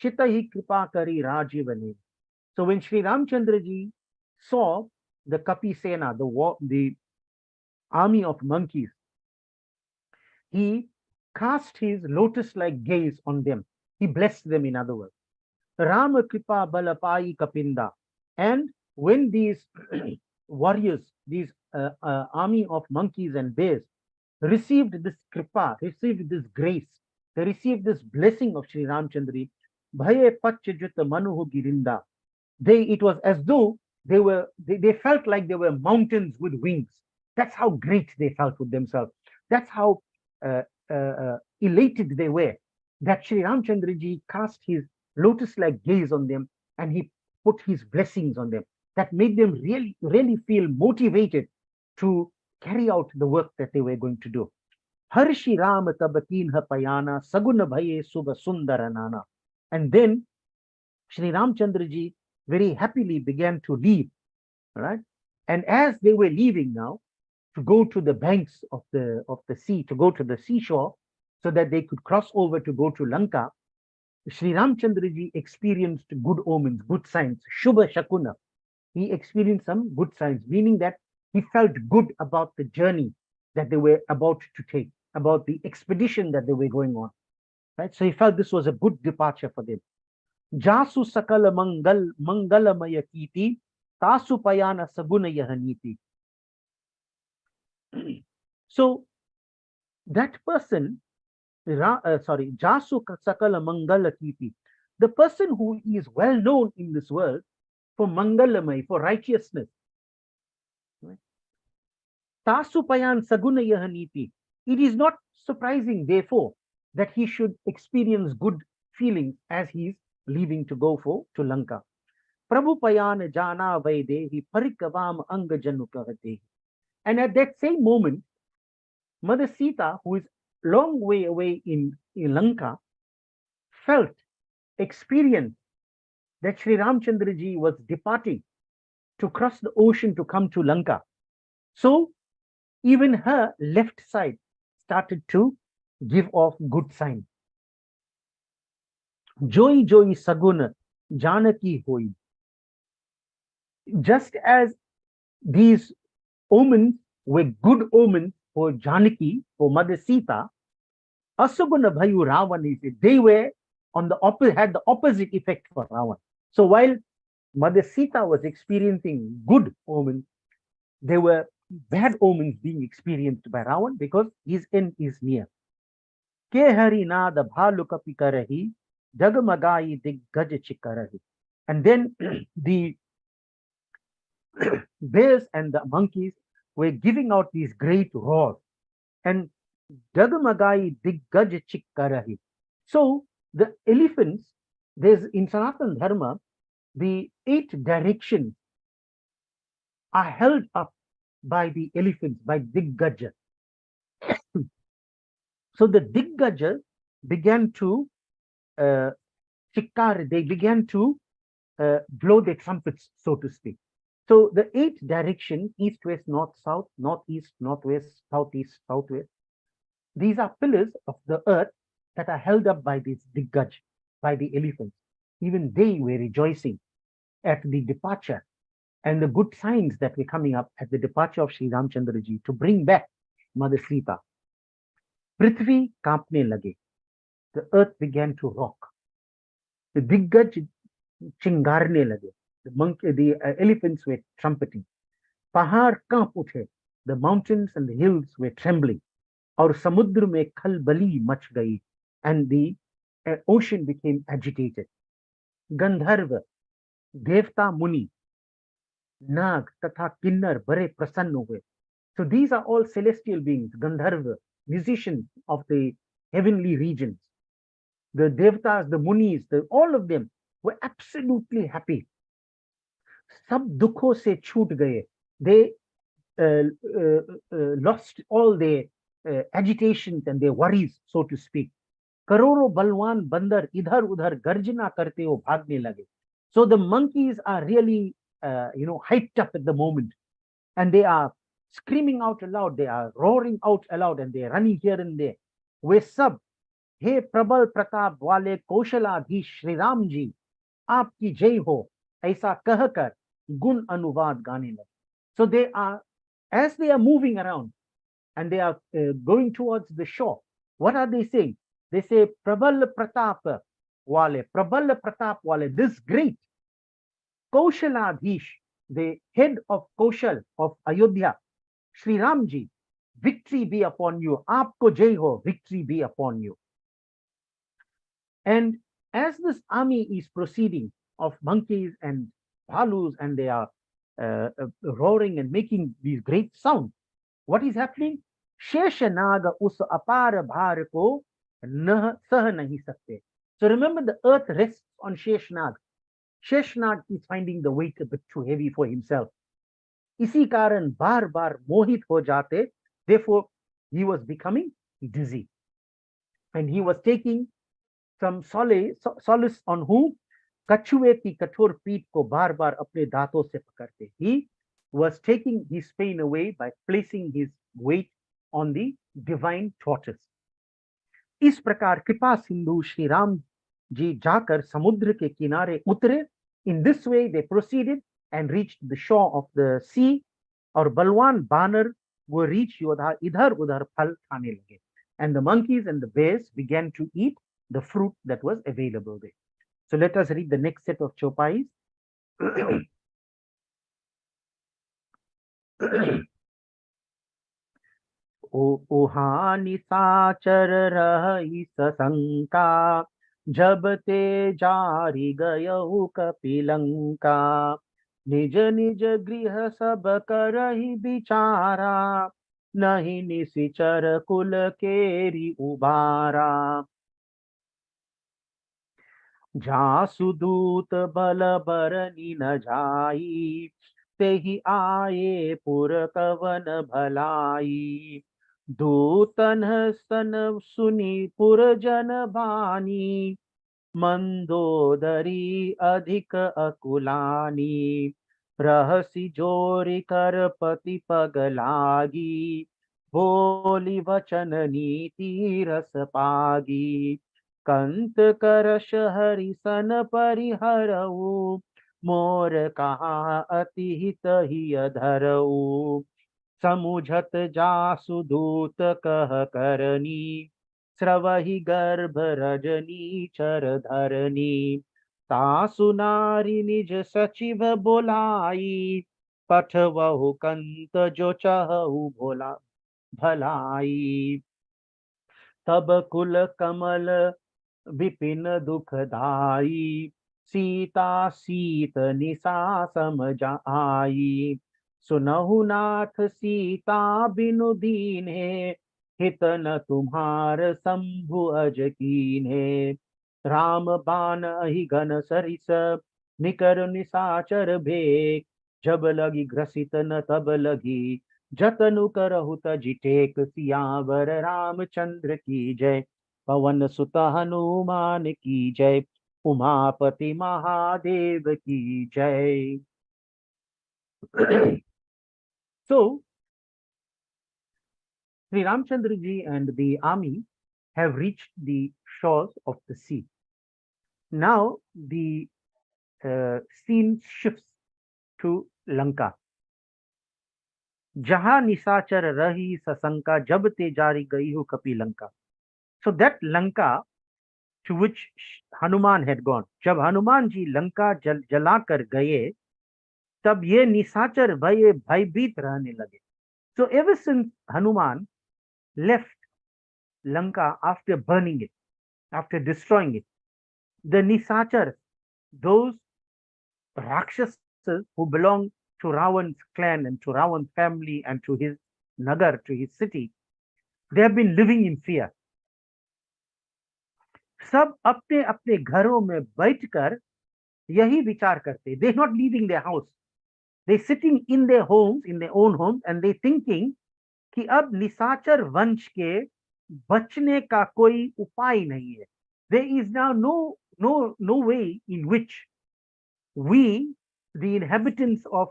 Chitahi Kripakari Rajivane. So when Sri Ramchandraji saw the Kapi Sena, the army of monkeys, he cast his lotus-like gaze on them. He blessed them, in other words. Rama Kripa Balapai Kapinda. And when these warriors, these army of monkeys and bears, received this kripa, received this grace, they received this blessing of Sri Ramchandri, Bhaye Pachajutta Manuhu Girinda. It was as though they felt like they were mountains with wings. That's how great they felt with themselves. That's how uh, elated they were that Sri Ramchandraji cast his lotus-like gaze on them and he put his blessings on them. That made them really, really feel motivated to carry out the work that they were going to do. Harshi Ram Tabatin Payana Saguna Bhaye Subha Sundara Nana. And then Sri Ramchandraji very happily began to leave. Right? And as they were leaving now, to go to the banks of the sea, to go to the seashore, so that they could cross over to go to Lanka, Sri Ramchandraji experienced good omens, good signs, Shubha Shakuna. He experienced some good signs, meaning that he felt good about the journey that they were about to take, about the expedition that they were going on. Right? So he felt this was a good departure for them. Jasu Sakala Mangalamaya Kiti, Tasu Payana Saguna Yahaniti. So that person, Jasu Sakala Mangala Kiti, the person who is well known in this world for Mangalamai, for righteousness. Tasu Payan Saguna Yahaniti. It is not surprising, therefore, that he should experience good feelings as he is leaving to go to Lanka. Prabhu Payana Jana Vaidehi Parikavam Angajanu Kahate. And at that same moment, Mother Sita, who is long way away in Lanka, felt, experienced that Sri Ramchandraji was departing to cross the ocean to come to Lanka. So even her left side started to give off good signs. Joy Joy Saguna Janaki Hoi. Just as these omens were good omens for Janaki, for Mother Sita, Asuguna Bhayu Ravan, they were had the opposite effect for Ravan. So while Mother Sita was experiencing good omens, there were bad omens being experienced by Ravan because his end is near. Ke hari nada bhalu kapi karahi, jagmagai diggaj chikarahi. And then the bears and the monkeys were giving out these great roars. And Jagmagai diggaj chikkarahi. So the elephants, there's in Sanatana Dharma, the 8 directions are held up by the elephants, by Diggaja. So the Diggaja began to they began to blow their trumpets, so to speak. So the 8 directions, east, west, north, south, northeast, northwest, southeast, southwest, these are pillars of the earth that are held up by this Diggaj, by the elephants. Even they were rejoicing at the departure and the good signs that were coming up at the departure of Sri Ramchandraji to bring back Mother Sita. Prithvi kampne lage. The earth began to rock. The Diggaj chingarne lage. The elephants were trumpeting. Pahar kamp uthe. The mountains and the hills were trembling. Aur samudra mein khalbali mach gayi. And the ocean became agitated. Gandharva, Devta Muni, Nag तथा किन्नर बड़े प्रसन्न हुए. So these are all celestial beings, Gandharva, musicians of the heavenly regions. The Devtas, the Munis, all of them were absolutely happy. सब दुखों से छूट गए. They lost all their agitations and their worries, so to speak. करोड़ों बलवान बंदर इधर उधर गर्जना करते हो भागने लगे. So the monkeys are really, hyped up at the moment, and they are screaming out aloud, they are roaring out aloud, and they are running here and there. वे सब हे प्रबल प्रताप वाले कौशलाधीश श्री राम जी आपकी जय हो ऐसा कहकर गुण अनुवाद गाने लगे. So they are, as they are moving around and they are going towards the shore, what are they saying? They say prabal pratap wale, this great Kaushaladhish, the head of Kaushal of Ayodhya, Sri Ramji, victory be upon you. Aapko jai ho, victory be upon you. And as this army is proceeding of monkeys and bhalus, and they are roaring and making these great sounds, what is happening? Sheshanag us apar bhar ko nah sah nahi sakte. So remember, the earth rests on Sheshnag. Sheshnag is finding the weight a bit too heavy for himself. इसी कारण बार बार मोहित हो जाते. Therefore, he was becoming dizzy. And he was taking some solace on whom? कछुए की कठोर पीठ को बार बार अपने दांतों से पकड़ते. He was taking his pain away by placing his weight on the divine tortoise. इस प्रकार कृपा सिंधु श्री राम जी जाकर समुद्र के किनारे उतरे. In this way they proceeded and reached the shore of the sea. और बलवान बानर वो reach योद्धा इधर उधर फल खाने लगे. And the monkeys and the bears began to eat the fruit that was available there. So let us read the next set of chopais. ओहा निशाचर रही सशंका जब ते जारी गयहु कपिलंका निज निज गृह सब करहि बिचारा नहीं निशिचर कुल केरी उबारा जासुदूत बल बरनी न जाई तेहि आये पुर कवन भलाई दूतन सन सुनी पुर जन बानी मंदोदरी अधिक अकुलानी रहसी जोरी कर पति पग लागी बोली वचन नीति रस पागी कंत करश हरिसन परिहरऊ मोर कहा अति हित ही धरऊ समुझत जासु दूत कह करनी स्रवहि गर्भ रजनी चर धरनी तासु नारी निज सचिव बोलाई पठवहु कंत जो चहु भोला भलाई तब कुल कमल विपिन दुखदाई सीता सीत निशा समझाई सुनहु नाथ सीता बिनु दीन्हे हित न तुम्हार शंभु अज कीन्हे राम बान अहि घन सरिस निकर निशाचर भेक जब लगी ग्रसित न तब लगी जतनु करहु तजि टेक सियावर रामचंद्र की जय पवन सुत हनुमान की जय उमापति महादेव की जय. So Sri Ramchandra ji and the army have reached the shores of the sea. Now the scene shifts to Lanka. जहां निशाचर रही सशंका जब ते जारी गई हो कपि Lanka. So that Lanka to which Hanuman had gone, जब हनुमान जी लंका जला कर गए तब ये निशाचर भयभीत रहने लगे. So ever since Hanuman left Lanka after burning it, after destroying it, the Nisachar, those Rakshasas who belong to Ravan's clan and to Ravan's family and to his nagar, to his city, they have been living in fear. सब अपने अपने घरों में बैठकर यही विचार करते, they not leaving their house, they sitting in their homes, in their own homes, and they thinking कि अब निशाचर वंश के बचने का कोई उपाय नहीं है. There is now no way in which we, the inhabitants of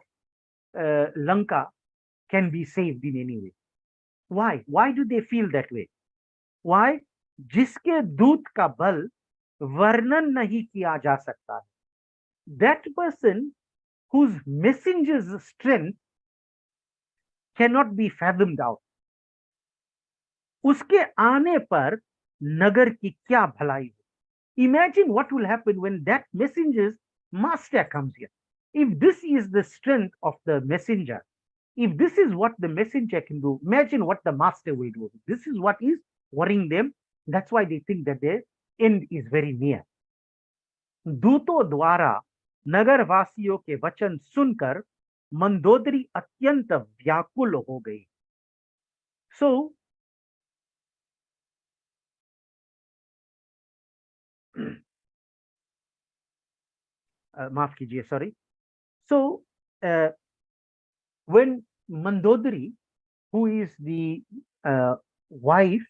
Lanka, can be saved in any way. Why? Why do they feel that way? Why? जिसके दूत का बल वर्णन नहीं किया जा सकता है. That person whose messenger's strength cannot be fathomed out. उसके आने पर नगर की क्या भलाई हो. Imagine what will happen when that messenger's master comes here. If this is the strength of the messenger, if this is what the messenger can do, imagine what the master will do. This is what is worrying them. That's why they think that their end is very near. दूतों द्वारा नगर वासियों के वचन सुनकर मंदोदरी अत्यंत व्याकुल हो गई. So माफ कीजिए, sorry. So when Mandodari, who is the wife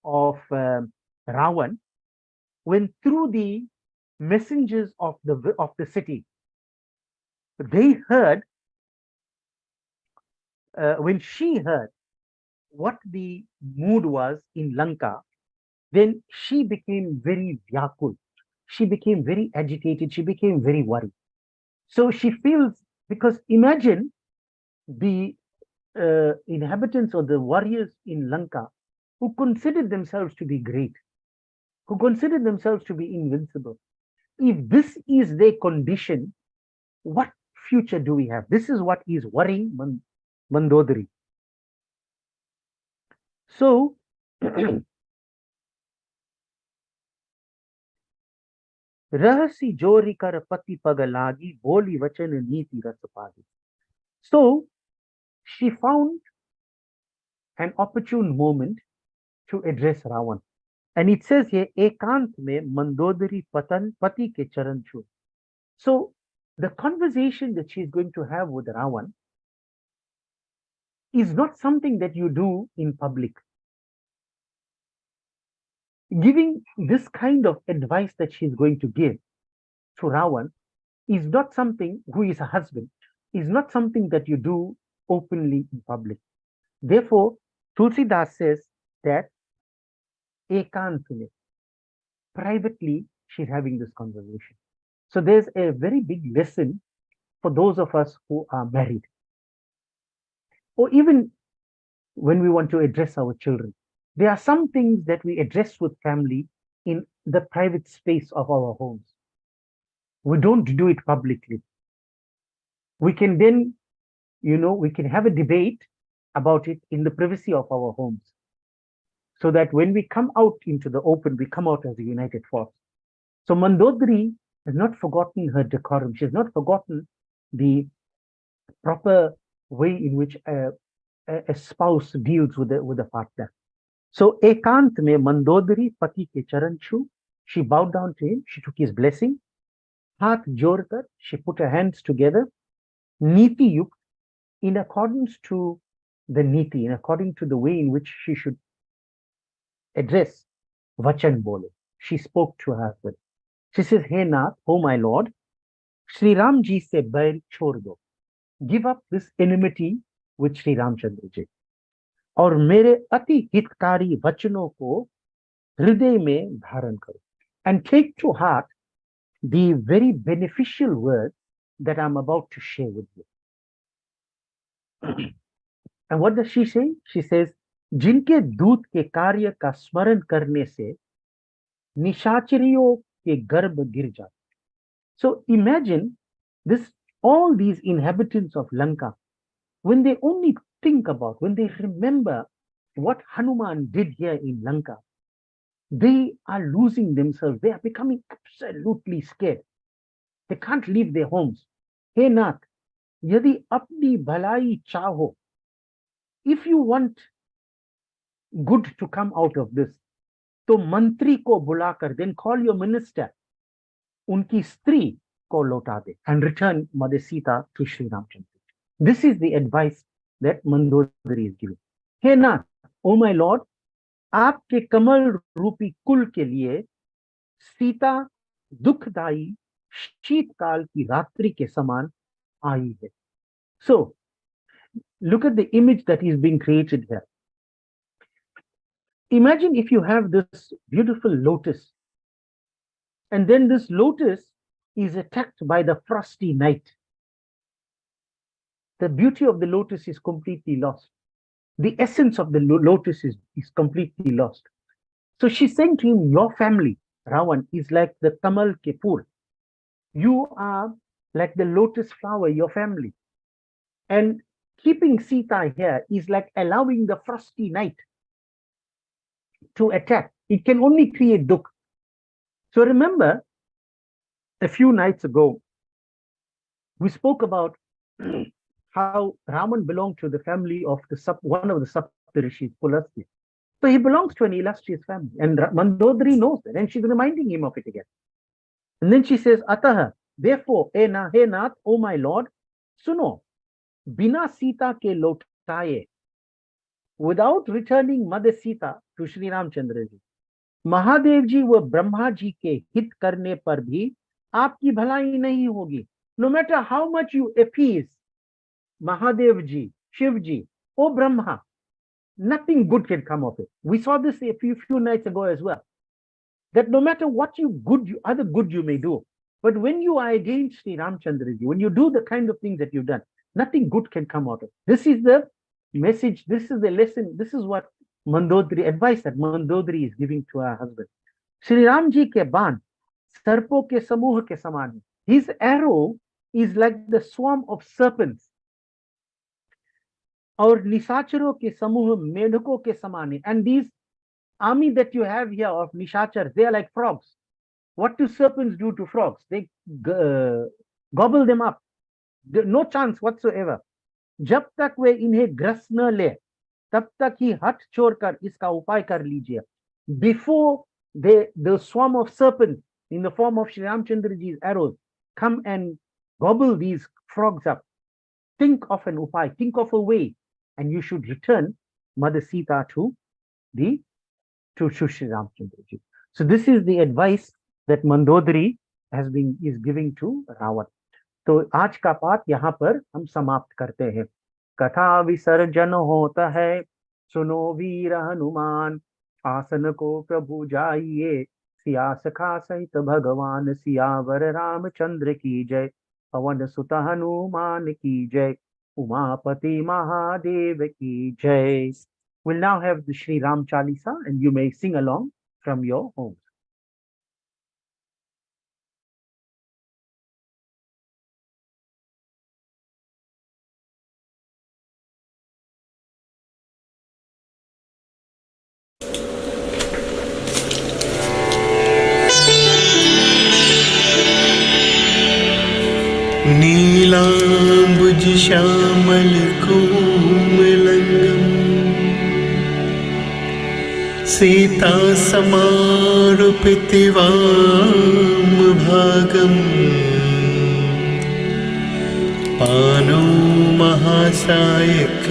of Ravan, when through the messengers of the city, they heard, when she heard what the mood was in Lanka, then she became very vyakul. She became very agitated. She became very worried. So she feels, because imagine the inhabitants or the warriors in Lanka who considered themselves to be great, who considered themselves to be invincible. If this is their condition, what future do we have? This is what is worrying Mandodari. So रहसी जोरी कर पति पग लागी बोली वचन नीति रस Pagi. So she found an opportune moment to address Ravan. And it says here, एकांत में मंदोदरी पतन पति के चरण छू. So the conversation that she is going to have with Ravan is not something that you do in public. Giving this kind of advice that she is going to give to Ravan is not something, who is a husband, is not something that you do openly in public. Therefore, Tulsidas says that ekant mein, privately, she's having this conversation. So there's a very big lesson for those of us who are married, or even when we want to address our children. There are some things that we address with family in the private space of our homes. We don't do it publicly. We can then, we can have a debate about it in the privacy of our homes, so that when we come out into the open, we come out as a united force. So Mandodari has not forgotten her decorum. She has not forgotten the proper way in which a spouse deals with a partner. So ekant mein Mandodari pati ke charan chu, she bowed down to him, she took his blessing. Haath jorkar, she put her hands together. Niti yukt, in accordance to the niti, in according to the way in which she should address vachan bole. She spoke to her husband. She says, Hey Nath, oh my lord, Sri Ram ji se bail chhod do. Give up this enmity with Sri Ramchandra ji. और मेरे अति हितकारी वचनों को हृदय में धारण करो. And take to heart the very beneficial words that I'm about to share with you. And what does she say? She says, जिनके दूत के कार्य का स्मरण करने से निशाचरियों के गर्भ गिर जाते. So imagine this, all these inhabitants of Lanka, when they only think about, when they remember what Hanuman did here in Lanka, they are losing themselves. They are becoming absolutely scared. They can't leave their homes. Hey Nath, यदि अपनी भलाई चाहो, if you want good to come out of this, तो मंत्री को बुलाकर, then call your minister, उनकी स्त्री को लौटा दे, and return Mother Sita to Sri Ramchandra. This is the advice that Mandodari is giving. हे नाथ, ओ माय लॉर्ड, आपके कमल रूपी कुल के लिए सीता दुखदाई शीतकाल की रात्रि के समान आई है. So look at the image that is being created here. Imagine if you have this beautiful lotus, and then this lotus is attacked by the frosty night. The beauty of the lotus is completely lost. The essence of the lotus is completely lost. So she's saying to him, your family, Ravan, is like the Kamal ke phool. You are like the lotus flower, your family. And keeping Sita here is like allowing the frosty night to attack. It can only create dukh. So remember, a few nights ago, we spoke about how Raman belonged to the family of one of the Saptarishis, Pulasya. So he belongs to an illustrious family. And Mandodari knows that, and she's reminding him of it again. And then she says, Ataha, therefore, he Nath, O my Lord, suno, bina Sita ke lotaye, without returning Mother Sita to Sri Ramchandra ji, Mahadev ji व ब्रह्मा जी के हित करने पर भी आपकी भलाई नहीं होगी. No matter how much you appease Mahadev ji, Shiv ji, or Brahma, nothing good can come of it. We saw this a few nights ago as well. That no matter what other good you may do, but when you are against Sri Ramchandra ji, when you do the kind of things that you've done, nothing good can come out of it. This is the message, this is the lesson, this is what Mandodari, advice that Mandodari is giving to her husband. Sri Ram ji ke baan, sarpo ke samuh ke saman. His arrow is like the swarm of serpents. और निशाचरों के समूह मेढकों के समान है. And these army that you have here of nishachar, they are like frogs. What do serpents do to frogs? They gobble them up. No chance whatsoever. जब तक वे इन्हें gross न ले, तब तक ही हट छोड़कर इसका उपाय कर लीजिए. Before the swarm of serpents in the form of Sri Ramchandra ji's arrows come and gobble these frogs up, think of an upay, think of a way, and you should return Mother Sita to Sri Ramchandra ji. So this is the advice that Mandodari is giving to Ravan. तो आज का पाठ यहाँ पर हम समाप्त करते हैं. कथा विसर्जन होता है, सुनो वीर हनुमान, आसन को प्रभु जाइए, सिया सखा सहित भगवान, सियावर रामचंद्र की जय, पवन सुत हनुमान की जय, उमापति महादेव की जय. We'll now have the Shri Ram Chalisa, and you may sing along from your homes. नीलांबुज Shyamal कोमलंगम, Sita समारोपित वाम भागम, पानो महासायक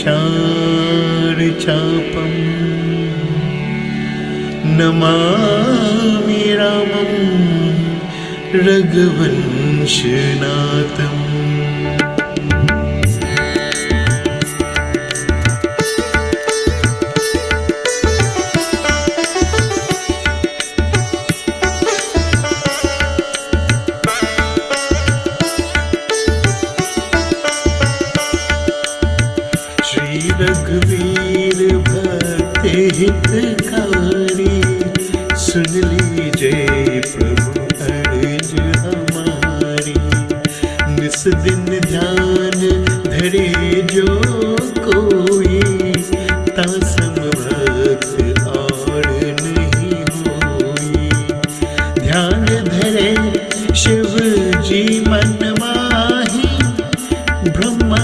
चार चापम, नमामि रामं रघुवंशनाथम्. श्री रघुवीर भक्त हितकारी, सुन लीजिए प्रभु अर्ज हमारी. निस दिन ध्यान धरे जो कोई, तासम भक्त और नहीं होई. ध्यान धरे शिव जी मन माही, ब्रह्मा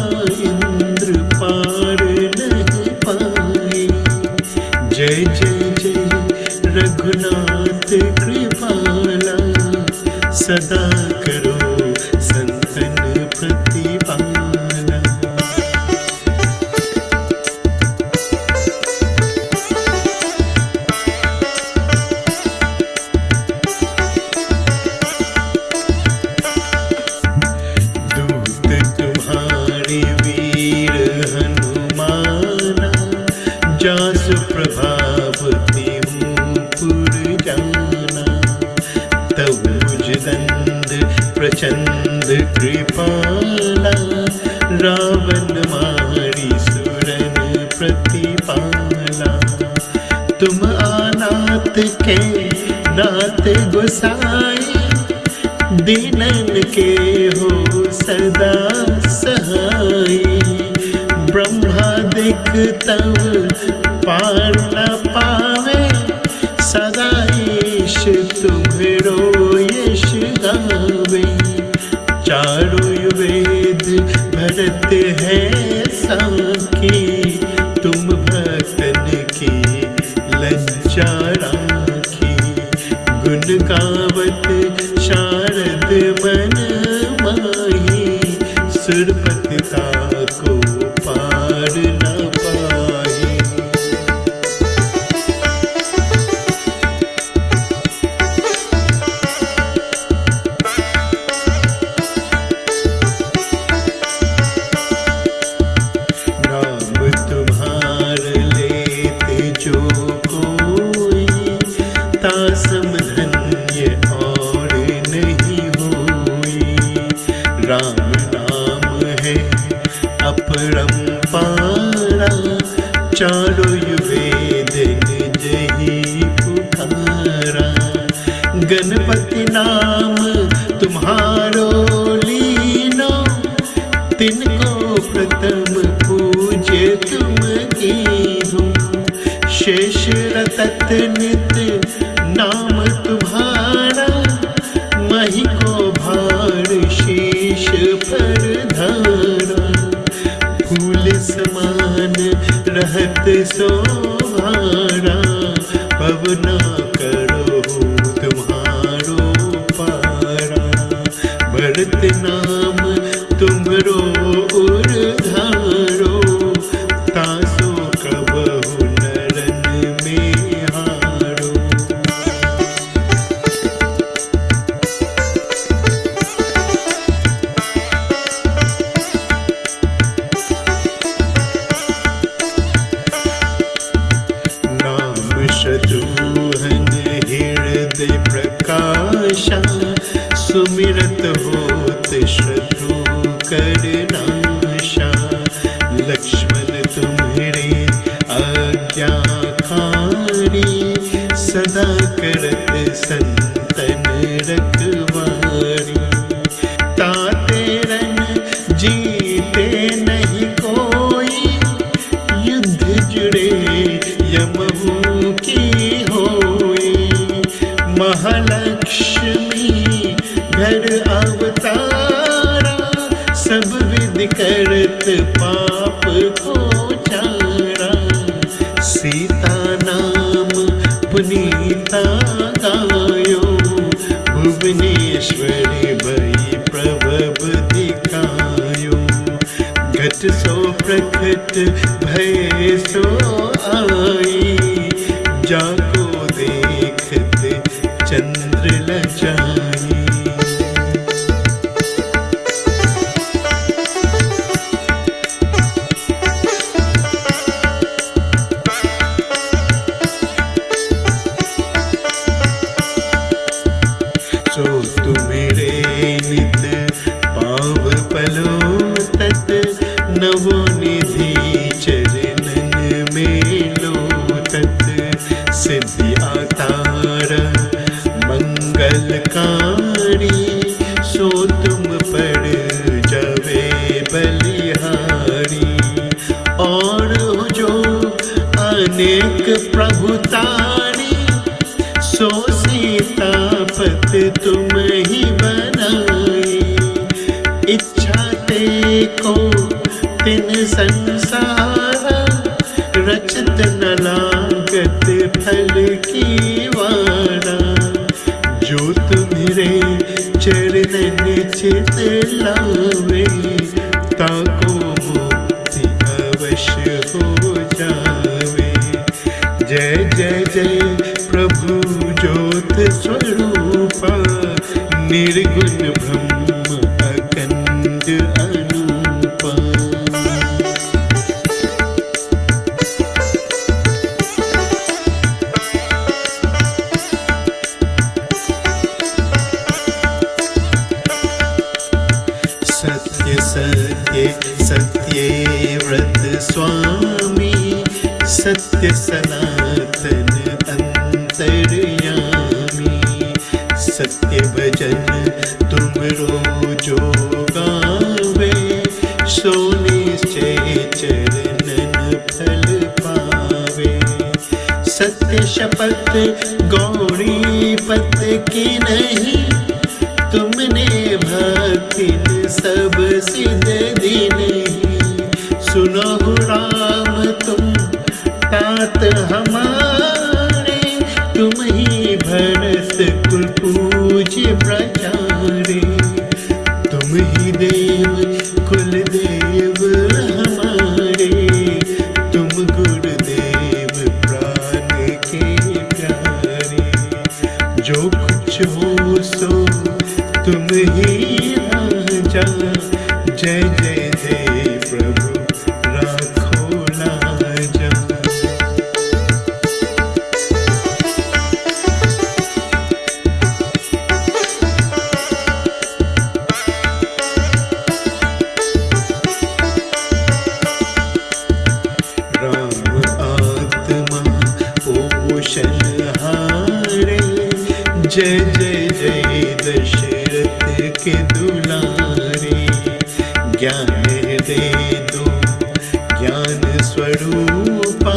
इंद्र पार नहीं के नाथ गोसाई, दीनन के हो सदा सहाई। ब्रह्मादिक तव पार न पावे, सदा ईश तुम्हरो यश गावे। चारों वेद भरत है साखी, तुम भक्तन की लज्जा राखी। गुण गावत शारद मन माही, सुरपतिता को पार न पाही। नाम तुम्हार लेते जो कोई, तासम धन्य और नहीं होई। राम नाम है अपरंपारा, चारों वेद निज ही पुकारा। गणपति नाम तुम्हारो लीनो, तिनको प्रथम पूज्य तुम कीन्हो। शेष रतत नित नाम तुम्हारा, मही को भार शीश पर धारा। फूल समान रहत शोभारा, पवना करो तुम्हारो पारा। भरत नाम तुम्हरो उर्धारो, तासो कबहु नरन में हारो। नाम शत्रुघ्न हृदय प्रकाशा, सुमिरत होत शत्रु कर नाशा। लक्ष्मण तुम्हरे आज्ञाकारी, सदा करत संतन रखवारी। तातेरन जीते नहीं कोई, युद्ध जुड़े यमहू की होई। महालक्ष्मी घर अवतारा, सब विधि करत पाप को चारा। सीता नाम पुनीता गायो, भुवनेश्वरी भई प्रभव दिखायो। घट सो प्रकट भय सो आई, जाको देखत चंद्र लजाई। सो तुम्हेरे नित पाव पलो तत, नवो निधि चरणन में लोटत। सिद्धि आधार मंगलकारी, सो तुम पर जवे बलिहारी। और जो अनेक प्रभुतारी, सो सीतापत तुम ही बनाई। इच्छा ते को तिन संसारा, रचत न लागत फल की वारा। जो तुम्हारे चरणन चित लावे, ताको मुक्ति अवश्य हो जावे। जय जय जय प्रभु ज्योत स्वरूपा, निर्गुण ब्रह्म अखंड अनूपा। सत्य सत्य सत्य व्रत स्वामी, सत्य सनातन अंतर्यामी। भजन तुमरो जो गावे, सो निश्चय चरणन फल पावे। सत्य शपथ गौरी पत की नहीं, तुमने भक्तिन सब सिद्ध दीन। सुनो राम तुम तात हमारे, तुम ही भरत कुल पूज्य प्रचारे। तुम ही देव कुल देव हमारे, तुम गुरुदेव प्राण के प्यारे। जो कुछ हो सो तुम ही राजा, जय जय जय प्रभु राखो लाजा। राम आत्मा पोषण हारे, जय जय जय दशरथ के दुलारे। ज्ञान दे दो ज्ञान स्वरूपा,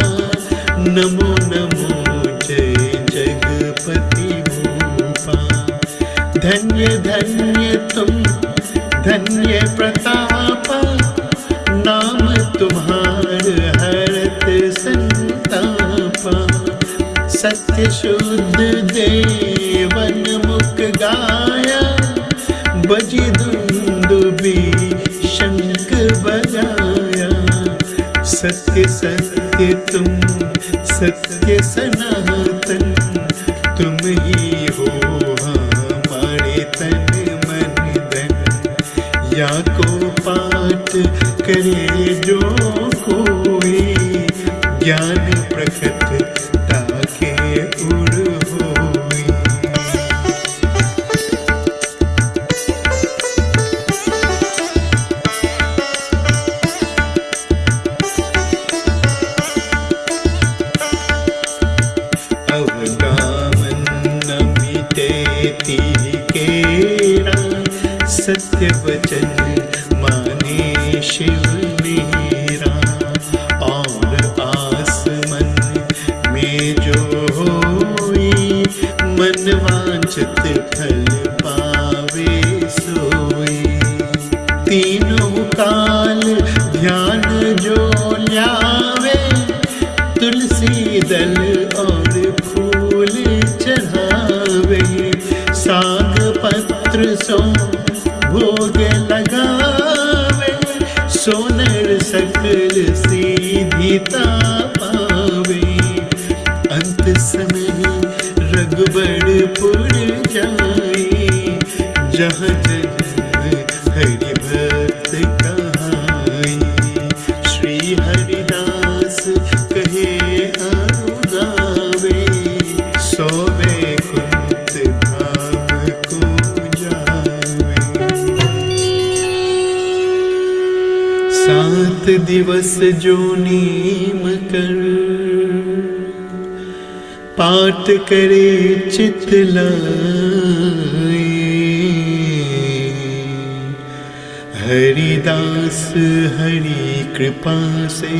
नमो नमो जय जगपति भूपा। धन्य धन्य तुम धन्य प्रतापा, नाम तुम्हार हरत संतापा। सत्य शुद्ध देवन मुख गाया, बजी दुंदुबी शंख बजाया। सत्य सत्य तुम सत्य सनातन, तुम ही हो हमारे तन मन धन। या को पाठ करे जो कोई, ज्ञान प्रकट ताके उड़ होई। अवगामन न मिटे तिहि केरा, सत्य वचन माने शिव मेरा। और आस मन में जो होई, मन वांछित फल पावे सोई। तीनों काल ध्यान जो ल्यावे, तुलसी दल और फूल चढ़ावे। साग पत्र सो भोग लगावे, सोनर सकल सीधिता पावे। अंत समय रघुबरपुर जाई, जहाँ जन्म हरि भक्त कहाई। श्री हरिदास कहे अनुगावे, सोवे कुंत धाम को जावे। 7 दिवस जो नीम कर, पाठ करे चित लाए। हरिदास हरि कृपा से,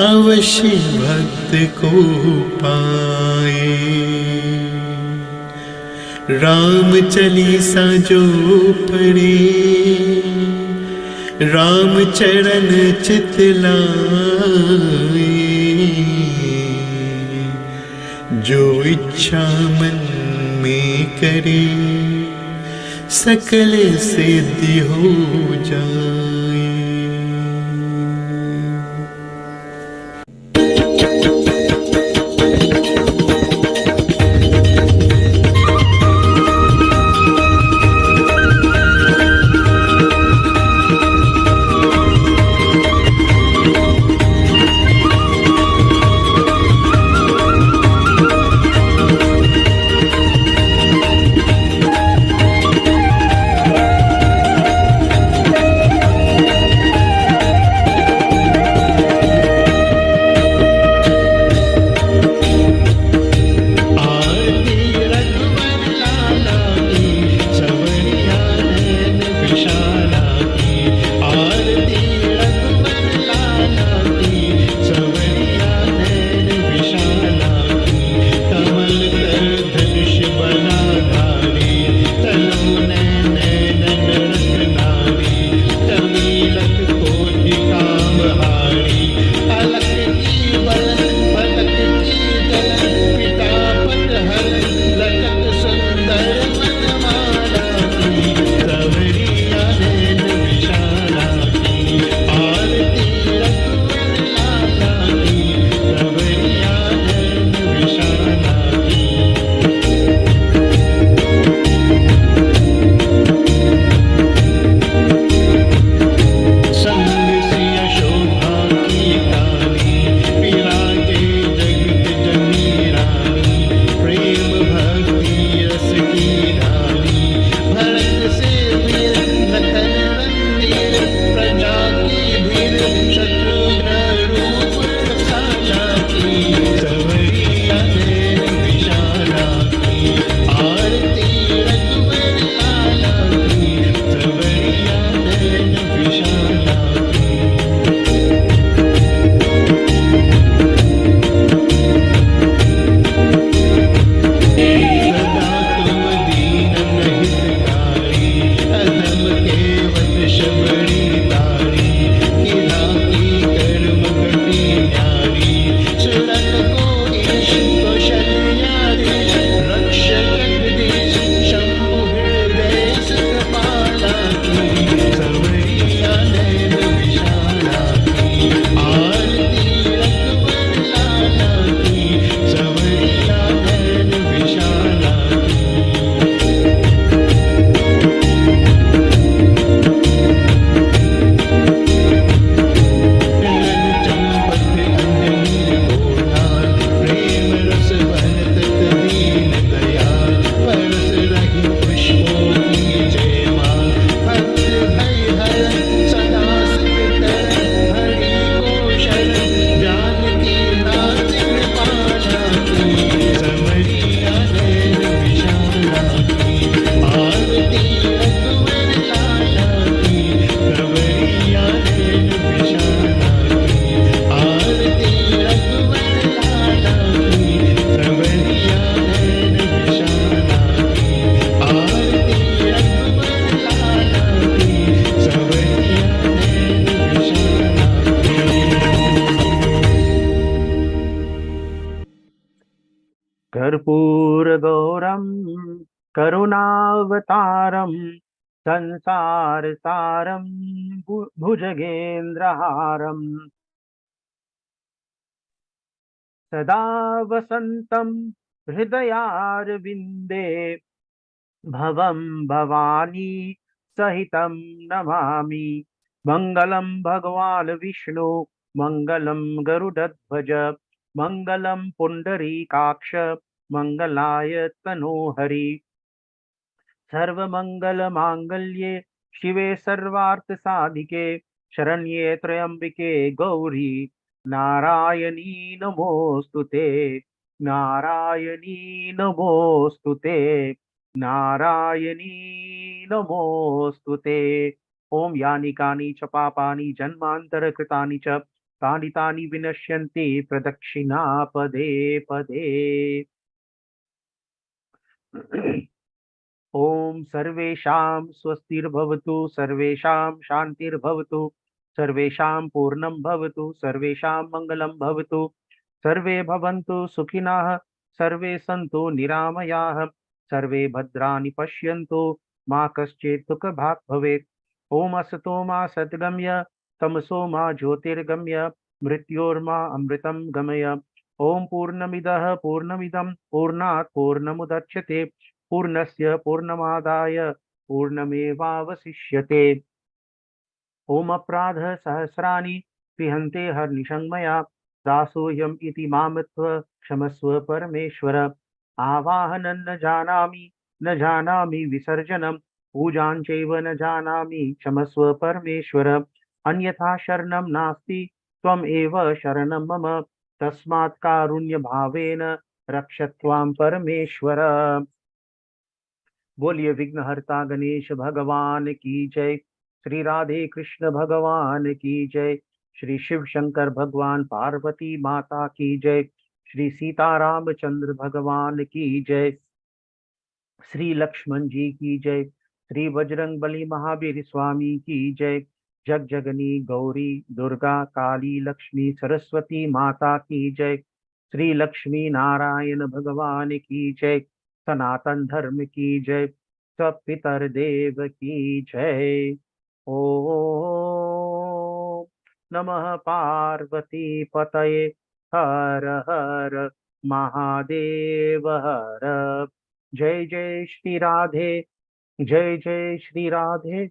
अवश्य भक्त को पाए। राम चालीसा जो पढ़े, राम चरण चित लाए। जो इच्छा मन में करे, सकल सिद्धि हो जाए। सबरी तारी, किला की कर्म कटी न्यारी, सुरत को ईश कौशल्यारी, रक्ष जगदीश शंभु हृदय सुखपाला की, सवरिया नैन विशाला की, आरती रघुवर लाला की, सवरिया नैन विशाला की। चंपत अंजनी बोलाल, प्रेम रस बहत दीन दयाल, परस रही पुष्पों की जयमाल, भक्त भय हरन सदा सुख करन, हरि को शरण जानकी नाथ कृपाला की, समरिया नैन विशाला की, आरती रघुवर लाला की, सवरिया नैन विशाला की, आरती रघुवर लाला की, सवरिया नैन विशाला की, आरती रघुवर लाला की, सवरिया नैन विशाला की। कर्पूरगौरं करुणावतारं संसारसारं भुजगेन्द्रहारं सदा वसन्तं हृदयारविन्दे भवं भवानी सहितं नमामि। मङ्गलं भगवान् विष्णु, मङ्गलं गरुडध्वज, मङ्गलं पुण्डरीकाक्ष, मङ्गलाय तनोहरि। सर्वमङ्गलमाङ्गल्ये शिवे सर्वार्थसाधिके, शरण्ये त्र्यम्बिके गौरी नारायणी नमोऽस्तुते, नारायणी नमोऽस्तुते, नारायणी नमोऽस्तुते। ॐ यानि कानि च पापानि जन्मान्तरकृतानि च तानि तानि विनश्यन्ति प्रदक्षिणा पदे पदे। ॐ सर्वेषां स्वस्तिर्भवतु, सर्वेषां शान्तिर्भवतु, सर्वेषां पूर्णं भवतु, सर्वेषां मङ्गलं भवतु, सर्वे भवन्तु सुखिनः, सर्वे सन्तु निरामयाः, सर्वे भद्राणि पश्यन्तु, मा कश्चित् दुःखभाग् भवेत्। ॐ असतो मा सद्गमय, तमसो मा ज्योतिर्गमय, मृत्योर्मा अमृतं गमय। ॐ पूर्णमिदः पूर्णमिदं पूर्णात् पूर्णमुदच्यते, पूर्णस्य पूर्णमादाय पूर्णमेवावशिष्यते। ॐ अपराधः सहस्राणि क्रियन्ते हर्निशं मया, दासोऽयम् इति मामत्व क्षमस्व परमेश्वर। आवाहनं न जानामि, न जानामि विसर्जनं, पूजां चैव न जानामि क्षमस्व परमेश्वर। अन्यथा शरणं नास्ति, त्वम् एव शरणं मम, तस्मात् कारुण्यभावेन रक्ष त्वां परमेश्वर। बोलिए विघ्नहर्ता गणेश भगवान की जय। श्री राधे कृष्ण भगवान की जय। श्री शिव शंकर भगवान पार्वती माता की जय। श्री सीताराम चंद्र भगवान की जय। श्री लक्ष्मण जी की जय। श्री बजरंग बली महावीर स्वामी की जय। जग जगनी गौरी दुर्गा काली लक्ष्मी सरस्वती माता की जय। श्री लक्ष्मी नारायण भगवान की जय। सनातन धर्म की जय। सब पितर देव की जय। ओम नमः पार्वती पतये, हर हर महादेव हर। जय जय श्री राधे, जय जय श्री राधे,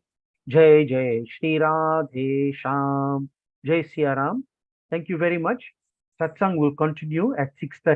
जय जय श्री राधे श्याम। जय Siya Ram. Thank you very much. Satsang will continue at 6:30.